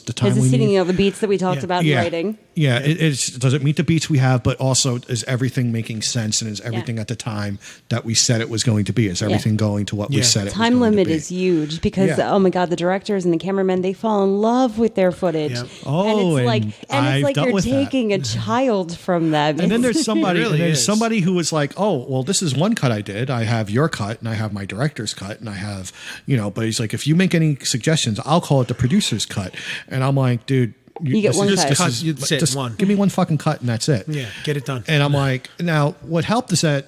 the time
Is this
we
hitting
need?
the beats that we talked about in writing?
Yeah, does it meet the beats we have, but also is everything making sense, and is everything at the time that we said it was going to be? Is everything going to what we said it was going to be?
Time limit is huge because, oh my God, the directors and the cameramen, they fall in love with their footage.
Yep.
Oh,
and it's like you're taking a child from them.
And then there's somebody,
really
somebody who was like, oh, well, this is one cut I did. I have your cut, and I have my director's cut, and I have, but he's like, if you make any suggestions, I'll call it the producer's cut. And I'm like, dude,
you get one cut.
Just give me one fucking cut, and that's it.
Yeah, get it done.
And I'm like, now what helped is that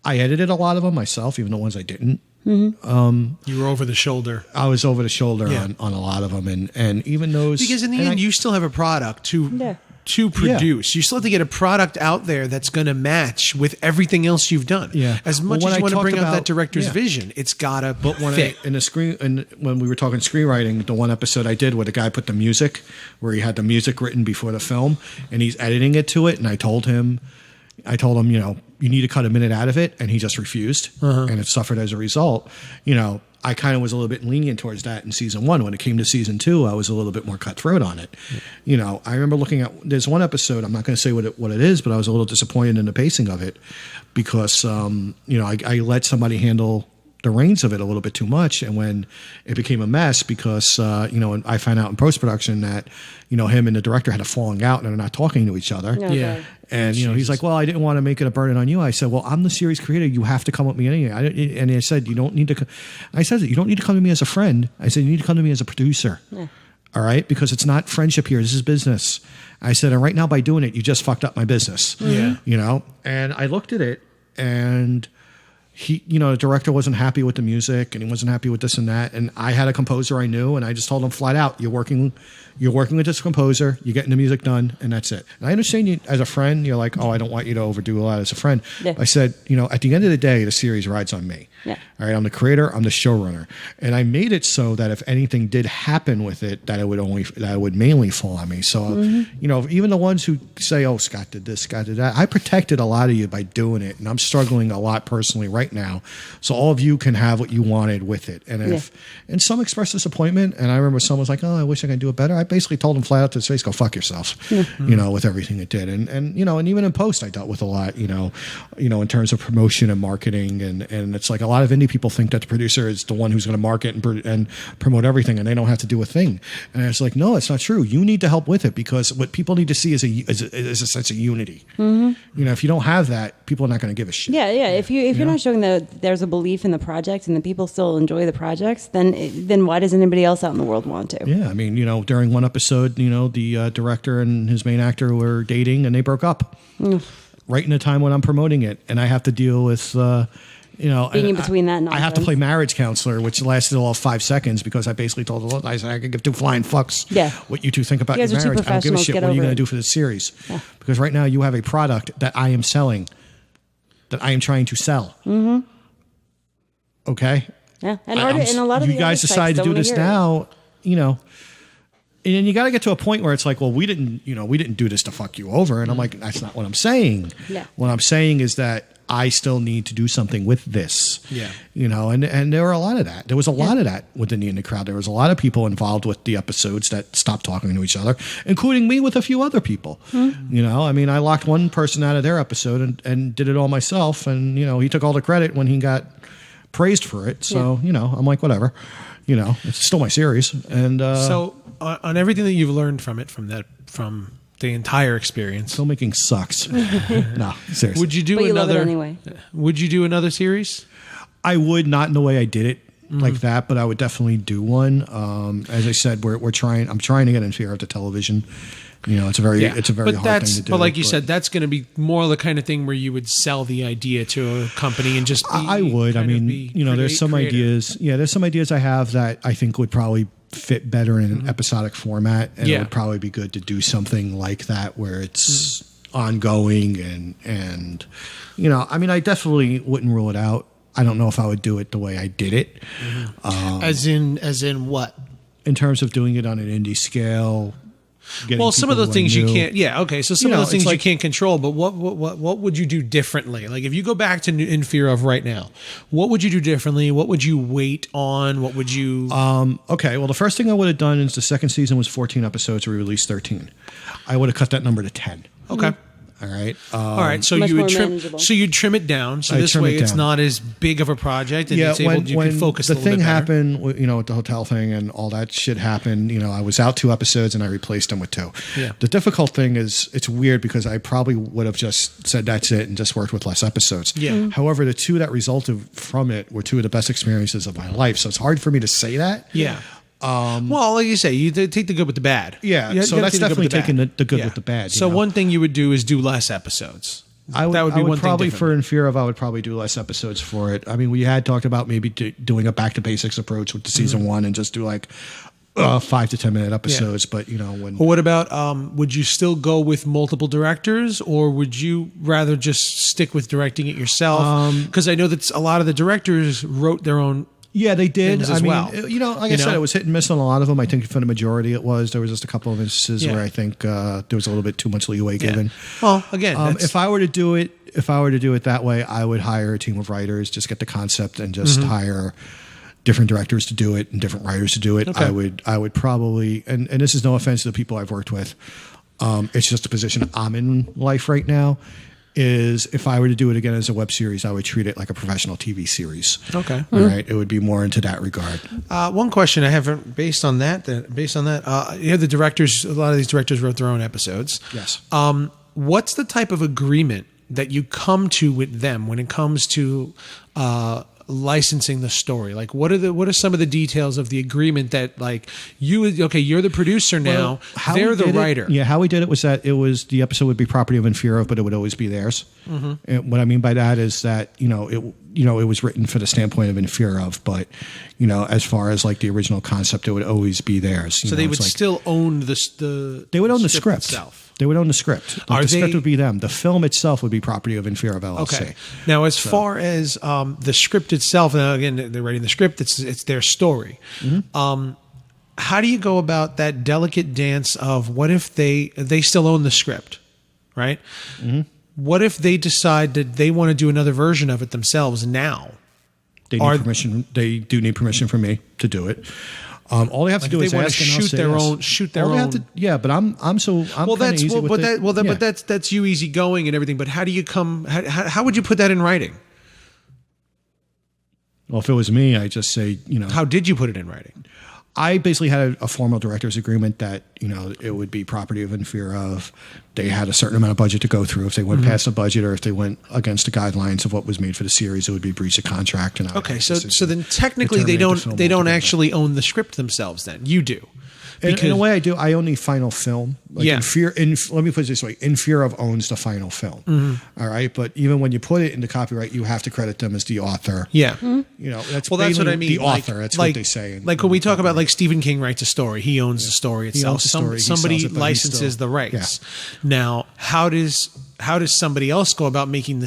I edited a lot of them myself, even the ones I didn't.
Mm-hmm. You were over the shoulder.
I was over the shoulder on a lot of them, and even those,
because in the end, you still have a product to produce. You still have to get a product out there that's going to match with everything else you've done.
Yeah.
As much as you want to bring out that director's vision, it's got to fit.
When we were talking screenwriting, the one episode I did where the guy put the music, where he had the music written before the film, and he's editing it to it, and I told him, you need to cut a minute out of it, and he just refused, and it suffered as a result. I kind of was a little bit lenient towards that in season 1. When it came to season 2, I was a little bit more cutthroat on it. Yeah. I remember looking at, there's one episode, I'm not going to say what it is, but I was a little disappointed in the pacing of it because, I let somebody handle the reins of it a little bit too much. And when it became a mess because, and I found out in post-production that, him and the director had a falling out and they're not talking to each other.
Okay. Yeah.
And, he's like, well, I didn't want to make it a burden on you. I said, well, I'm the series creator. You have to come with me anyway. And I said, you don't need to come to me as a friend. I said, you need to come to me as a producer. Yeah. All right. Because it's not friendship here. This is business. I said, and right now by doing it, you just fucked up my business.
Yeah.
And I looked at it and he, the director wasn't happy with the music and he wasn't happy with this and that. And I had a composer I knew and I just told him flat out, you're working with this composer, you're getting the music done, and that's it. And I understand you as a friend, you're like, oh, I don't want you to overdo a lot as a friend. Yeah. I said, at the end of the day, the series rides on me. Yeah. All right, I'm the creator, I'm the showrunner. And I made it so that if anything did happen with it, that it would mainly fall on me. So, even the ones who say, oh, Scott did this, Scott did that, I protected a lot of you by doing it. And I'm struggling a lot personally right now. So all of you can have what you wanted with it. And and some expressed disappointment, and I remember someone was like, oh, I wish I could do it better. I basically told him flat out to his face, go fuck yourself, with everything it did. And even in post, I dealt with a lot, in terms of promotion and marketing. And it's like a lot of indie people think that the producer is the one who's going to market and promote everything, and they don't have to do a thing. And it's like, no, it's not true. You need to help with it because what people need to see is a sense of unity. Mm-hmm. If you don't have that, people are not going to give a shit.
Yeah. If you're not showing that there's a belief in the project and the people still enjoy the projects, then why does anybody else out in the world want to?
Yeah. I mean, during one episode, the director and his main actor were dating and they broke up right in the time when I'm promoting it. And I have to deal with, being in between that nonsense. I have to play marriage counselor, which lasted all 5 seconds because I basically told the I said, I could give 2 flying fucks what you two think about your marriage. I don't give a shit. What are you going to do for this series? Yeah. Because right now you have a product that I am selling, that I am trying to sell. Mm-hmm. Okay?
Yeah. And a lot of
you guys decide to do this now, and then you got to get to a point where it's like, well, we didn't do this to fuck you over. And I'm like, that's not what I'm saying. Yeah. What I'm saying is that I still need to do something with this. Yeah. And there were a lot of that. There was a lot of that within the indie crowd. There was a lot of people involved with the episodes that stopped talking to each other, including me with a few other people. Mm-hmm. I locked one person out of their episode and did it all myself. And, he took all the credit when he got praised for it. So, I'm like, whatever. It's still my series. And
so on everything that you've learned from the entire experience,
filmmaking sucks. No, seriously.
Would you do
but you
another?
Love it anyway.
Would you do another series?
I would, not in the way I did it like that, but I would definitely do one. As I said, we're trying. I'm trying to get into reality television. It's a very hard thing to do.
But like you said, that's going to be more the kind of thing where you would sell the idea to a company and just.
I would. I mean, there's some ideas. Yeah, there's some ideas I have that I think would probably fit better in an episodic format, and it would probably be good to do something like that where it's ongoing and I definitely wouldn't rule it out. I don't know if I would do it the way I did it.
As in what?
In terms of doing it on an indie scale, getting
some of
people
the
who I
things you
knew.
can't. Yeah, okay. So some
You
of
know,
those things
it's
you
like-
can't control. But what would you do differently? Like if you go back to In Fear of right now, what would you do differently? What would you wait on? What would you?
Okay, well, the first thing I would have done is the second season was 14 episodes. We released 13. I would have cut that number to 10.
Okay.
All right.
All right, so
Much
you would
more
trim.
manageable.
So you'd trim it down. So
I'd
this
trim
way,
it
it's
down.
not as big of a project, and it's able, you can focus
the
a little
thing
bit better.
happened, with the hotel thing and all that shit happened. I was out 2 episodes and I replaced them with 2.
Yeah.
The difficult thing is it's weird because I probably would have just said that's it and just worked with less episodes.
Yeah.
However, the 2 that resulted from it were 2 of the best experiences of my life. So it's hard for me to say that.
Yeah. Well, like you say, you take the good with the bad.
Yeah,
You
so
gotta
that's
take the good
definitely
with the
taking
bad.
the good with the bad,
So
you know?
one thing you would do is do less episodes.
I would,
that would be
I would
one
probably
thing
for
different.
In Fear of, I would probably do less episodes for it. I mean, we had talked about maybe doing a back to basics approach with the season 1 and just do like 5 to 10 minute episodes. But when
Well, what about would you still go with multiple directors, or would you rather just stick with directing it yourself? Because I know that a lot of the directors wrote their own.
yeah, they did.
things
I
as
mean,
well.
like I said, it was hit and miss on a lot of them. I think for the majority it was. There was just a couple of instances
Yeah.
where I think there was a little bit too much leeway
Yeah.
given.
Well, again, that's-
If I were to do it that way, I would hire a team of writers, just get the concept, and just hire different directors to do it and different writers to do it.
Okay.
I would probably, and this is no offense to the people I've worked with. It's just a position I'm in life right now. Is if I were to do it again as a web series, I would treat it like a professional TV series.
Okay.
All right. It would be more into that regard.
one question I have based on that, the directors. A lot of these directors wrote their own episodes.
Yes.
What's the type of agreement that you come to with them when it comes to licensing the story? Like, what are some of the details of the agreement that, like, you're the producer now,
how
they're
we
the
did it-
writer.
Yeah, how we did it was that the episode would be property of In Fear of, but it would always be theirs.
Mm-hmm.
And what I mean by that is that it was written for the standpoint of In Fear of, but as far as like the original concept, it would always be theirs.
So they would still own the
they would own the script
itself.
They would own the script.
Are
The script
they-
would be them. The film itself would be property of In Fear of LLC.
Okay. Now, as far as the script itself, now again, they're writing the script. It's their story.
Mm-hmm.
How do you go about that delicate dance of what if they still own the script, right?
Mm-hmm.
What if they decide that they want to do another version of it themselves now?
They need permission. They do need permission from me to do it. All they have to do
They
is
want
ask
to
and I'll
shoot
say
their
yes.
own. Shoot their
All they have
own.
to- yeah, but I'm
well,
kinda
that's
easy with it. Yeah.
but that's you easygoing and everything. But how do you come? How would you put that in writing?
Well, if it was me, I just say,
How did you put it in writing?
I basically had a formal director's agreement that, it would be property of In Fear of. They had a certain amount of budget to go through. If they went past the budget or if they went against the guidelines of what was made for the series, it would be breach of contract. And I would
Okay,
have
so
to
so then technically they
terminate the film
don't
altogether.
actually own the script themselves. Then you do.
In a way, I do. I own the final film. Like
Yeah.
Let me put it this way: In Fear of owns the final film.
Mm-hmm.
All right, but even when you put it into copyright, you have to credit them as the author.
Yeah.
That's
Well, that's what
mainly
I mean.
The
like-
author. That's
like,
what they say.
Like when we talk about like Stephen King writes a story, he owns the story itself.
owns the story, he
Somebody
sells it, but he
licenses
still-
the rights. Now, how does somebody else go about making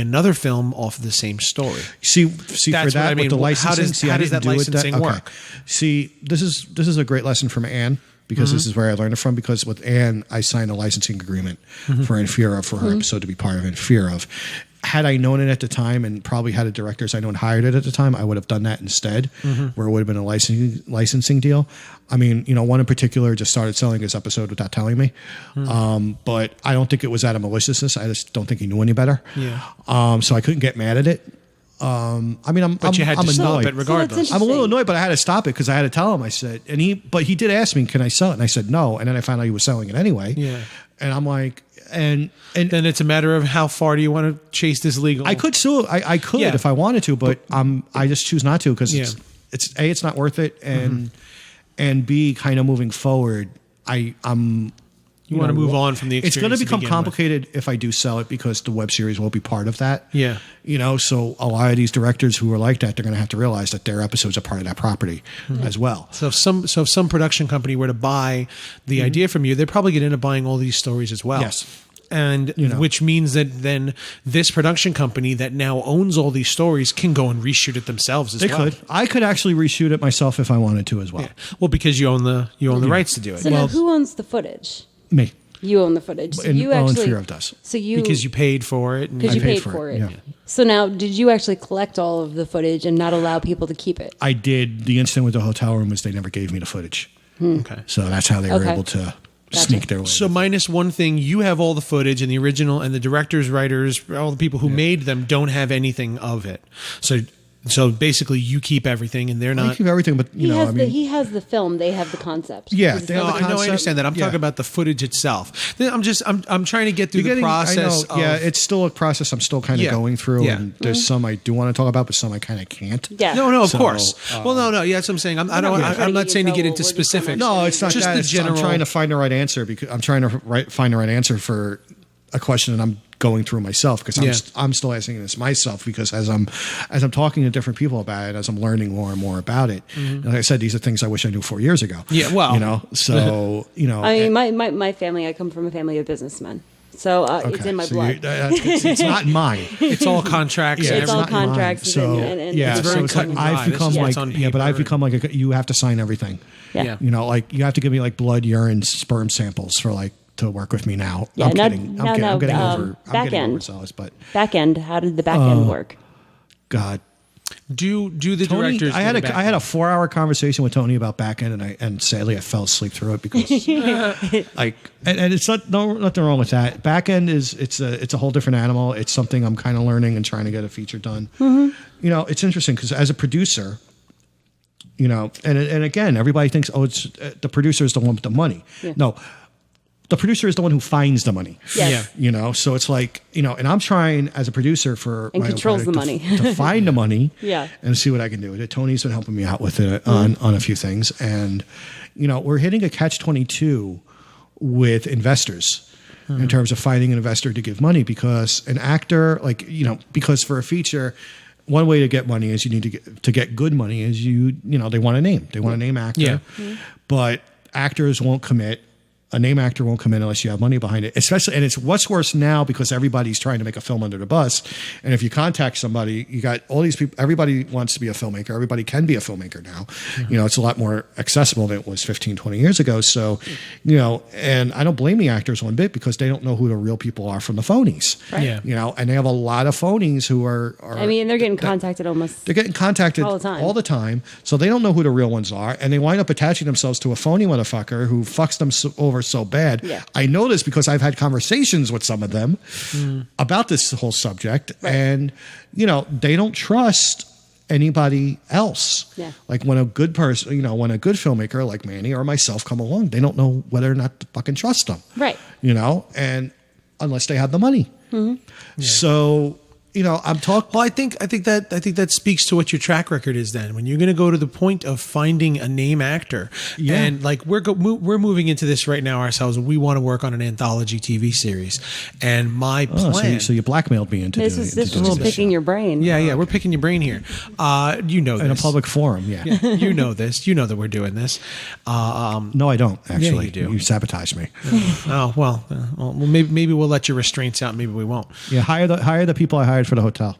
another film off of the same story?
See
That's
for
what
that
I mean.
with the
How
licensing.
does-
see,
how
I
does
didn't
that
do it
licensing
okay.
work?
See, this is a great lesson from Anne. Because this is where I learned it from. Because with Anne, I signed a licensing agreement for In Fear of, for her episode to be part of In Fear of. Had I known it at the time, and probably had a directors I know and hired it at the time, I would have done that instead, where it would have been a licensing deal. I mean, one in particular just started selling his episode without telling me, but I don't think it was out of maliciousness. I just don't think he knew any better.
Yeah.
So I couldn't get mad at it.
But you had to stop
annoyed.
it regardless.
I'm a little annoyed, but I had to stop it because I had to tell him. I said, but he did ask me, "Can I sell it?" And I said no. And then I found out he was selling it anyway.
Yeah.
And I'm like, and
Then it's a matter of how far do you want to chase this legal?
I could sue. I could
Yeah.
if I wanted to, but I just choose not to because
Yeah.
it's A, it's not worth it, and B, kind of moving forward, I'm.
You want to move on from the experience.
It's going to
to
become
begin
complicated if I do sell it because the web series will be part of that.
Yeah.
So a lot of these directors who are like that, they're going to have to realize that their episodes are part of that property as well.
So if some production company were to buy the idea from you, they're probably going to end up buying all these stories as well.
Yes.
And which means that then this production company that now owns all these stories can go and reshoot it themselves as well.
I could actually reshoot it myself if I wanted to as well.
Yeah. Well, because you own the rights to do it.
So now who owns the footage?
Me.
You own the footage. So you
own
actually
Fear of Dust.
Because you paid for it.
Because you paid for it.
Yeah.
So now, did you actually collect all of the footage and not allow people to keep it?
I did. The incident with the hotel room was they never gave me the footage.
Okay.
So that's how they were able to sneak their way.
So minus one thing, you have all the footage, and the original and the directors, writers, all the people who made them don't have anything of it. So basically, you keep everything, and they're not.
I keep everything, but
he has the film. They have the concept.
Yeah,
I understand that. I'm talking about the footage itself. I'm trying to get through the process.
It's still a process. I'm still kind of going through, and there's some I do want to talk about, but some I kind of can't.
Yeah.
No, of course. No. Yeah, that's what I'm saying. I'm not saying to get into specifics.
No, it's not
just
that.
the general.
I'm trying to find the right answer because I'm trying to find the right answer for a question that I'm going through myself because I'm still asking this myself because as I'm talking to different people about it, as I'm learning more and more about it, like I said, these are things I wish I knew 4 years ago.
Yeah, well,
I mean, my family. I come from a family of businessmen, so it's in my blood.
It's not mine.
It's all contracts.
Yeah, it's all contracts.
I've become like you have to sign everything.
Yeah.
Like you have to give me like blood, urine, sperm samples for like to work with me now.
Yeah,
I'm kidding. I'm getting over zealous, but
back end. How did the back end work?
God,
do the
Tony,
directors?
I had a 4-hour conversation with Tony about back end, and sadly I fell asleep through it because and it's nothing wrong with that. Back end it's a whole different animal. It's something I'm kind of learning and trying to get a feature done. It's interesting because as a producer. And again, everybody thinks, it's the producer is the one with the money. Yeah. No, the producer is the one who finds the money.
Yes.
Yeah. So it's like, and I'm trying as a producer for
and
my
controls
own
the money
to find the money.
Yeah.
And see what I can do with it. Tony's been helping me out with it on a few things. And, we're hitting a catch-22 with investors in terms of finding an investor to give money because an actor, because for a feature, one way to get money is you need to get good money is they want a name. They want a name actor.
Yeah.
But actors won't commit. A name actor won't come in unless you have money behind it. Especially, and it's what's worse now because everybody's trying to make a film under the bus. And if you contact somebody, you got all these people. Everybody wants to be a filmmaker. Everybody can be a filmmaker now. It's a lot more accessible than it was 15, 20 years ago. So, and I don't blame the actors one bit because they don't know who the real people are from the phonies.
Right.
Yeah.
And they have a lot of phonies who are
I mean, they're getting contacted almost.
They're getting contacted all the time. So they don't know who the real ones are, and they wind up attaching themselves to a phony motherfucker who fucks them over so bad.
Yeah.
I know this because I've had conversations with some of them about this whole subject, and they don't trust anybody else.
Yeah.
Like when a good person, when a good filmmaker like Manny or myself come along, they don't know whether or not to fucking trust them.
Right.
And unless they have the money. Yeah. So. I'm talking.
Well, I think that speaks to what your track record is. Then, when you're going to go to the point of finding a name actor, and like we're moving into this right now ourselves. We want to work on an anthology TV series, and my plan.
So you blackmailed me into
this
doing
is this is picking your brain.
Yeah, we're picking your brain here. This
in a public forum. Yeah,
you know this. You know that we're doing this.
No, I don't actually.
Yeah, you do.
You sabotage me.
Oh well, maybe we'll let your restraints out. Maybe we won't.
Yeah, hire the people I hired for the hotel.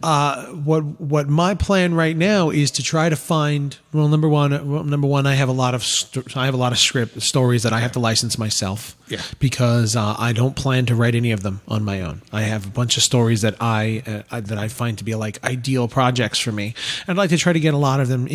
What my plan right now is to try to find. Well, number one, I have a lot of script stories that I have to license myself.
Yeah.
Because I don't plan to write any of them on my own. I have a bunch of stories that I find to be like ideal projects for me. I'd like to try to get a lot of them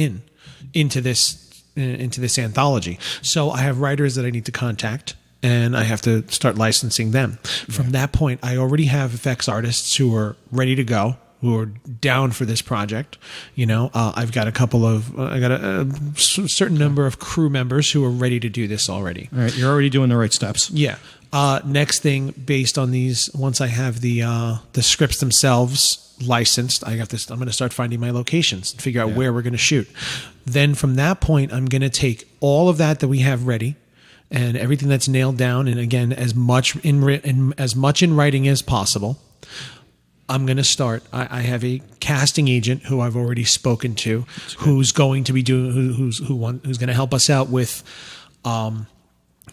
into this anthology. So I have writers that I need to contact. And I have to start licensing them. From that point, I already have effects artists who are ready to go, who are down for this project. I've got a certain number of crew members who are ready to do this already.
All right, you're already doing the right steps.
Yeah. Next thing, based on these, once I have the scripts themselves licensed, I'm going to start finding my locations and figure out where we're going to shoot. Then from that point, I'm going to take all of that we have ready. And everything that's nailed down, and again, as much in writing as possible, I'm going to start. I have a casting agent who I've already spoken to, who's going to be doing, who's going to help us out with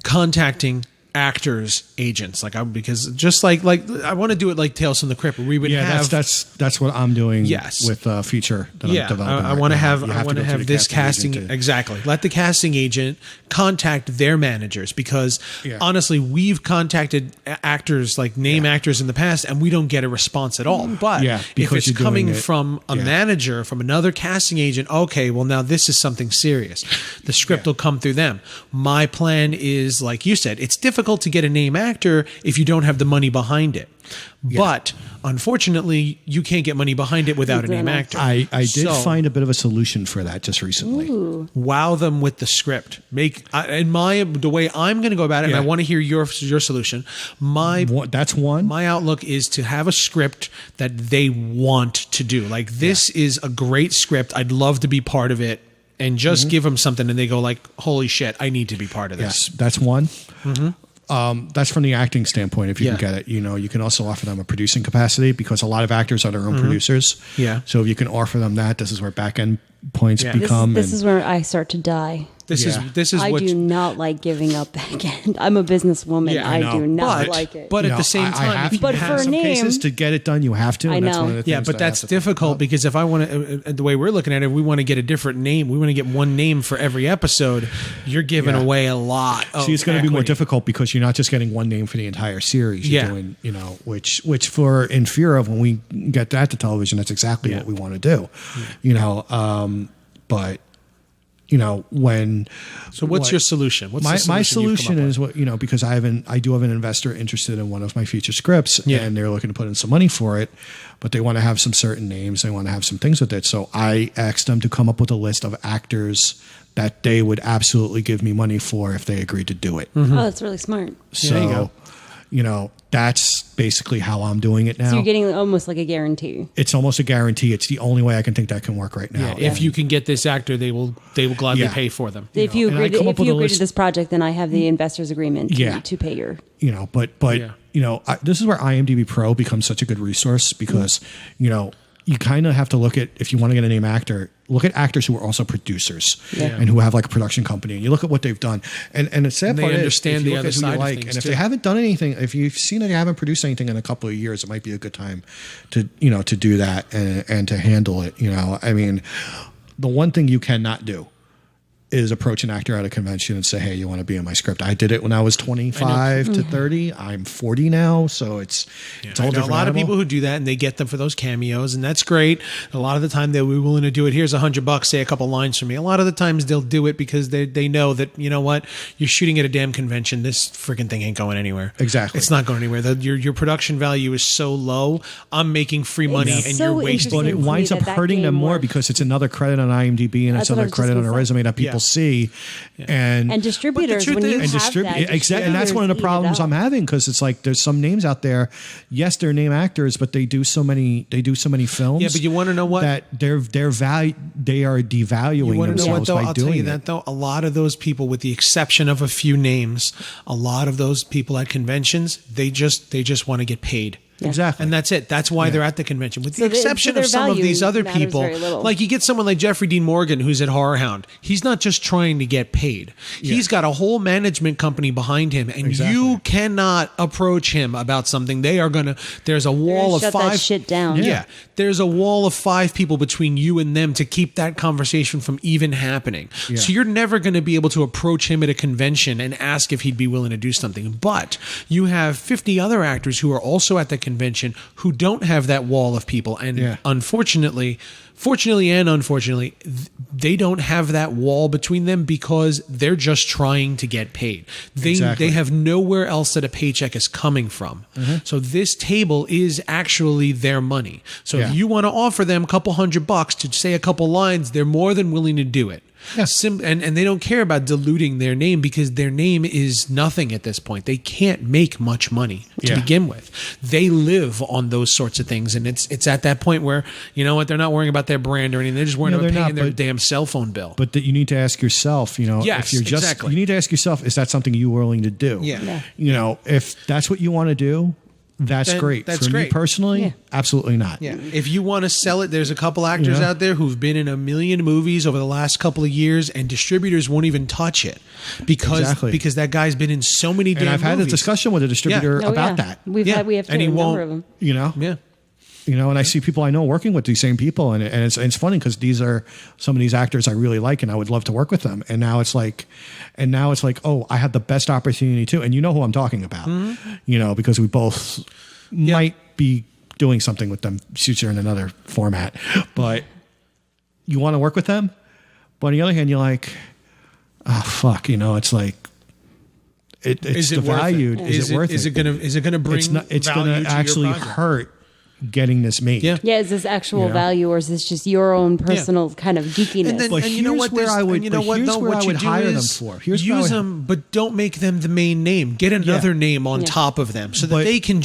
contacting actors agents, because just like I want to do it like Tales from the Crypt, where we would have
that's what I'm doing.
Yes.
With feature that I'm developing.
I want to have this casting exactly. Let the casting agent contact their managers, because honestly, we've contacted actors, like name actors in the past, and we don't get a response at all. But if it's coming from a manager, from another casting agent, okay, well now this is something serious. The script will come through them. My plan is, like you said, it's difficult to get a name actor if you don't have the money behind it. But unfortunately, you can't get money behind it without a name actor.
I did find a bit of a solution for that just recently.
Ooh.
Wow them with the script. The way I'm going to go about it, and I want to hear your solution.
That's one.
My outlook is to have a script that they want to do. Like, this is a great script. I'd love to be part of it. And just give them something, and they go like, "Holy shit, I need to be part of this."
Yes, that's one. That's from the acting standpoint. If you can get it, you can also offer them a producing capacity, because a lot of actors are their own producers.
Yeah.
So if you can offer them that, this is where back end points become.
This is where I start to die.
This is
I do not like giving up back end. I'm a businesswoman.
Yeah,
I do not like it.
But at the same time,
but for
a name,
cases to get it done, you have to.
I
And
know.
that's one of the things
but that's difficult, because if I want to, the way we're looking at it, we want to get a different name. We want to get one name for every episode. You're giving away a lot.
See, it's going to be more difficult, because you're not just getting one name for the entire series. You're doing, which for in fear of when we get that to television, that's exactly what we want to do. But.
So what's your solution? What's
my solution is because I do have an investor interested in one of my future scripts, and they're looking to put in some money for it, but they want to have some certain names, they want to have some things with it. So I asked them to come up with a list of actors that they would absolutely give me money for if they agreed to do it.
Oh, that's really smart.
So, that's basically how I'm doing it now.
So you're getting almost like a guarantee.
It's almost a guarantee. It's the only way I can think that can work right now.
If you can get this actor, they will gladly pay for them.
If you agree to this project, then I have the investor's agreement to pay your.
This is where IMDb Pro becomes such a good resource, because you kind of have to look at, if you want to get a name actor, look at actors who are also producers and who have like a production company, and you look at what they've done. And the sad part is,
understand the other side of things,
and if they haven't done anything, if you've seen that they haven't produced anything in a couple of years, it might be a good time to do that and to handle it. I mean, the one thing you cannot do is approach an actor at a convention and say, "Hey, you want to be in my script?" I did it when I was 25 to 30. I'm 40 now, so it's a whole different
a lot
animal.
of people who do that, and they get them for those cameos, and that's great. A lot of the time they'll be willing to do it. Here's $100, say a couple lines for me. A lot of the times they'll do it because they know that, what, you're shooting at a damn convention. This freaking thing ain't going anywhere.
Exactly,
it's not going anywhere. Your production value is so low. I'm making free money, and you're wasting.
But it winds up hurting them more, because it's another credit on IMDb, and it's another credit on a resume that people see.
And distributors, when you have that,
exactly, and that's one of the problems I'm having, because it's like there's some names out there. Yes, they're name actors, but they do so many films.
Yeah, but you want to know what?
That they are devaluing
you want to know what,
themselves
though?
by
I'll
doing
tell you
it.
that, though. A lot of those people, with the exception of a few names, a lot of those people at conventions, they just want to get paid.
Exactly.
And that's it. That's why they're at the convention. With the exception of some of these other people, like you get someone like Jeffrey Dean Morgan, who's at Horror Hound. He's not just trying to get paid. He's got a whole management company behind him, and you cannot approach him about something. There's a wall of
shut
5
that shit down.
Yeah. There's a wall of 5 people between you and them to keep that conversation from even happening.
Yeah.
So you're never going to be able to approach him at a convention and ask if he'd be willing to do something. But you have 50 other actors who are also at the convention who don't have that wall of people, and fortunately and unfortunately, they don't have that wall between them, because they're just trying to get paid. They have nowhere else that a paycheck is coming from. So this table is actually their money. So if you want to offer them a couple $100 to say a couple lines, they're more than willing to do it. And they don't care about diluting their name, because their name is nothing at this point. They can't make much money to begin with. They live on those sorts of things, and it's at that point where, they're not worrying about their brand or anything. They're just worrying about paying their damn cell phone bill.
But you need to ask yourself, if you're just, you need to ask yourself, is that something you're willing to do?
Yeah.
If that's what you want to do, that's
then
great.
that's
For
great.
me personally, absolutely not.
Yeah. If you want to sell it, there's a couple actors out there who've been in a million movies over the last couple of years, and distributors won't even touch it because that guy's been in so many damn
And I've had
movies.
a discussion with a distributor about that.
We have
And he
a number
won't-
of them.
You know?
Yeah.
You know, and I see people I know working with these same people, and it's funny because these are some of these actors I really like, and I would love to work with them. And now it's like, oh, I have the best opportunity too. And you know who I'm talking about, you know, because we both might be doing something with them future in another format, but you want to work with them. But on the other hand, you're like, oh fuck, you know, it's like, it's devalued. Is it worth it?
Is it gonna bring?
It's
value
going
to
to actually
your project?
hurt getting this made.
Yeah.
Yeah, is this actual value, or is this just your own personal kind of geekiness?
And then,
But
and you know
here's
what?
where I would-
and you know
but
what?
here's
Though,
where
what
I
you
would
do
hire them
is
for. Here's where I
use
would-
them, but don't make them the main name. Get another name on top of them, so that they can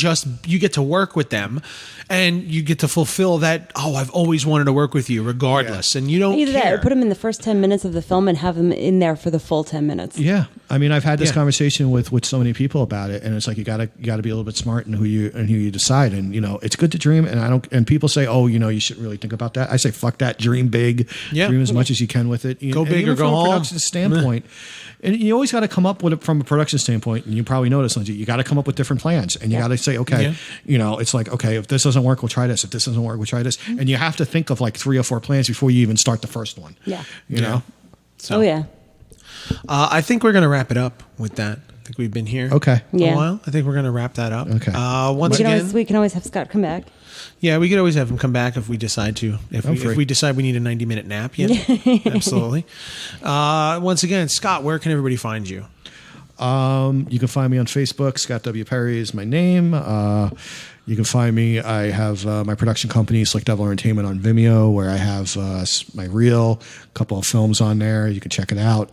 you get to work with them, and you get to fulfill that. Oh, I've always wanted to work with you, regardless, and you don't
Either
care.
that, or put them in the first 10 minutes of the film and have them in there for the full 10 minutes.
Yeah, I mean, I've had this
Yeah.
conversation with so many people about it, and it's like you gotta be a little bit smart in who you decide. And you know, it's good to dream, and people say, oh, you know, you shouldn't really think about that. I say, fuck that, dream big, dream as much as you can with it.
Go big or go
from
home.
a production standpoint. And you always got to come up with it from a production standpoint, and you probably notice, Lindsay, you got to come up with different plans, and you got to say, okay, you know, it's like, okay, if this doesn't work, we'll try this. If this doesn't work, we'll try this. And you have to think of like 3 or 4 plans before you even start the first one.
Yeah.
You know?
So, I think we're gonna wrap it up with that. I think we've been here
Okay.
a while. I think we're gonna wrap that up.
Okay.
Once again,
We can always have Scott come back.
yeah, we could always have him come back if we decide to. If we decide we need a 90-minute nap, absolutely. Once again, Scott, where can everybody find you?
You can find me on Facebook. Scott W. Perry is my name. You can find me. I have my production company, Slick Devil Entertainment, on Vimeo, where I have my reel, a couple of films on there. You can check it out.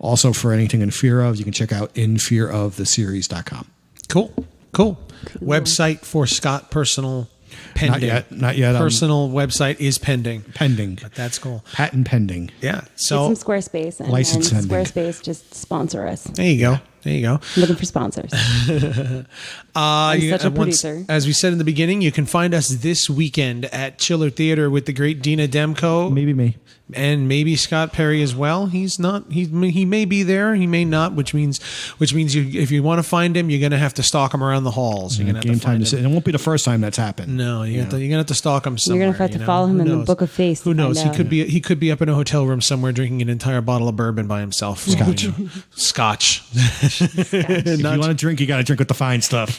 Also, for anything in fear of, you can check out infearoftheseries.com.
Cool. Website for Scott personal pending.
Not yet.
Personal website is pending.
Pending.
But that's cool.
Patent pending.
Yeah.
Get
So
some Squarespace and
License sending.
Squarespace just sponsor us.
there you go.
I'm looking for sponsors. I'm such a producer.
As we said in the beginning, you can find us this weekend at Chiller Theater with the great Dina Demko.
Maybe me.
And maybe Scott Perry as well. He's not. He may be there. He may not. Which means if you want to find him, you're going to have to stalk him around the halls. You're going to have to find him.
And it won't be the first time that's happened.
No, you're going to have to stalk him somewhere.
You're going to have to follow him in the Book of Face.
Who knows?
He
He could be up in a hotel room somewhere drinking an entire bottle of bourbon by himself. Scotch.
If you want to drink, you got to drink with the fine stuff.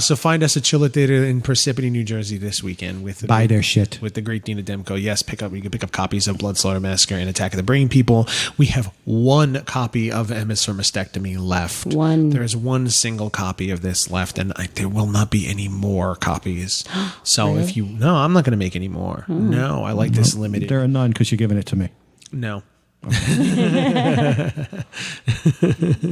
So find us at Chiller Theater in Parsippany, New Jersey this weekend with
Buy their shit.
with the great Dina Demko. Yes, you can pick up copies of Blood Slaughter Massacre and Attack of the Brain People. We have one copy of MS for Mastectomy left. There is one single copy of this left, and there will not be any more copies. So
Really?
I'm not going to make any more. No, I like this limited.
There are none because you're giving it to me.
No.
I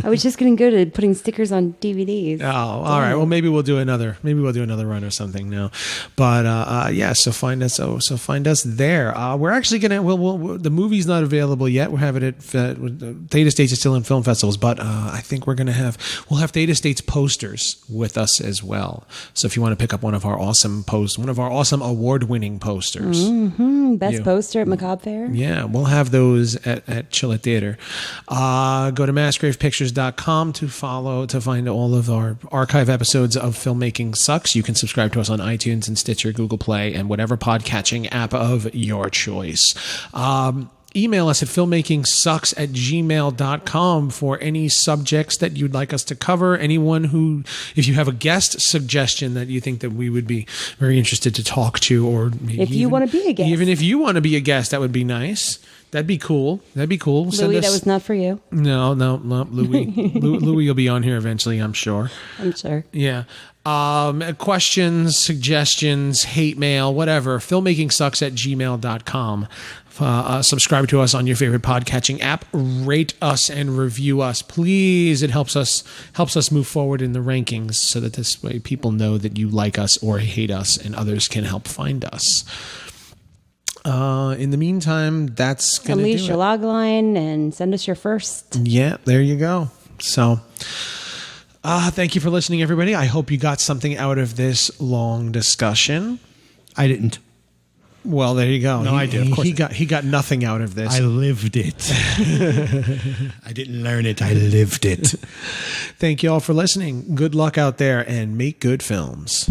was just going to go to putting stickers on DVDs.
Oh, all right. Well, maybe we'll do another run or something. No, but yeah. So find us. So find us there. We're actually gonna. The movie's not available yet. We're having it. Theta States is still in film festivals, but I think we'll have Theta States posters with us as well. So if you want to pick up one of our awesome award-winning posters,
Best poster at Macabre Fair.
yeah, we'll have those at Chiller Theater. Go to massgravepictures.com to find all of our archive episodes of Filmmaking Sucks. You can subscribe to us on iTunes and Stitcher, Google Play, and whatever podcatching app of your choice. Email us at filmmakingsucks@gmail.com for any subjects that you'd like us to cover. If you have a guest suggestion that you think that we would be very interested to talk to, or maybe
If you want to be a guest.
even if you want to be a guest, that would be nice. That'd be cool.
Louis, that was not for you.
No, Louis. Louis will be on here eventually, I'm sure.
I'm sure.
Yeah. Questions, suggestions, hate mail, whatever. Filmmakingsucks@gmail.com. Subscribe to us on your favorite podcatching app. Rate us and review us, please. It helps us move forward in the rankings, so that this way people know that you like us or hate us, and others can help find us. In the meantime, that's going to do it.
Unleash your log line and send us your first.
Yeah, there you go. So, Thank you for listening, everybody. I hope you got something out of this long discussion.
I didn't.
Well, there you go.
No, I did. Of course
He got nothing out of this.
I lived it. I didn't learn it. I lived it.
Thank you all for listening. Good luck out there and make good films.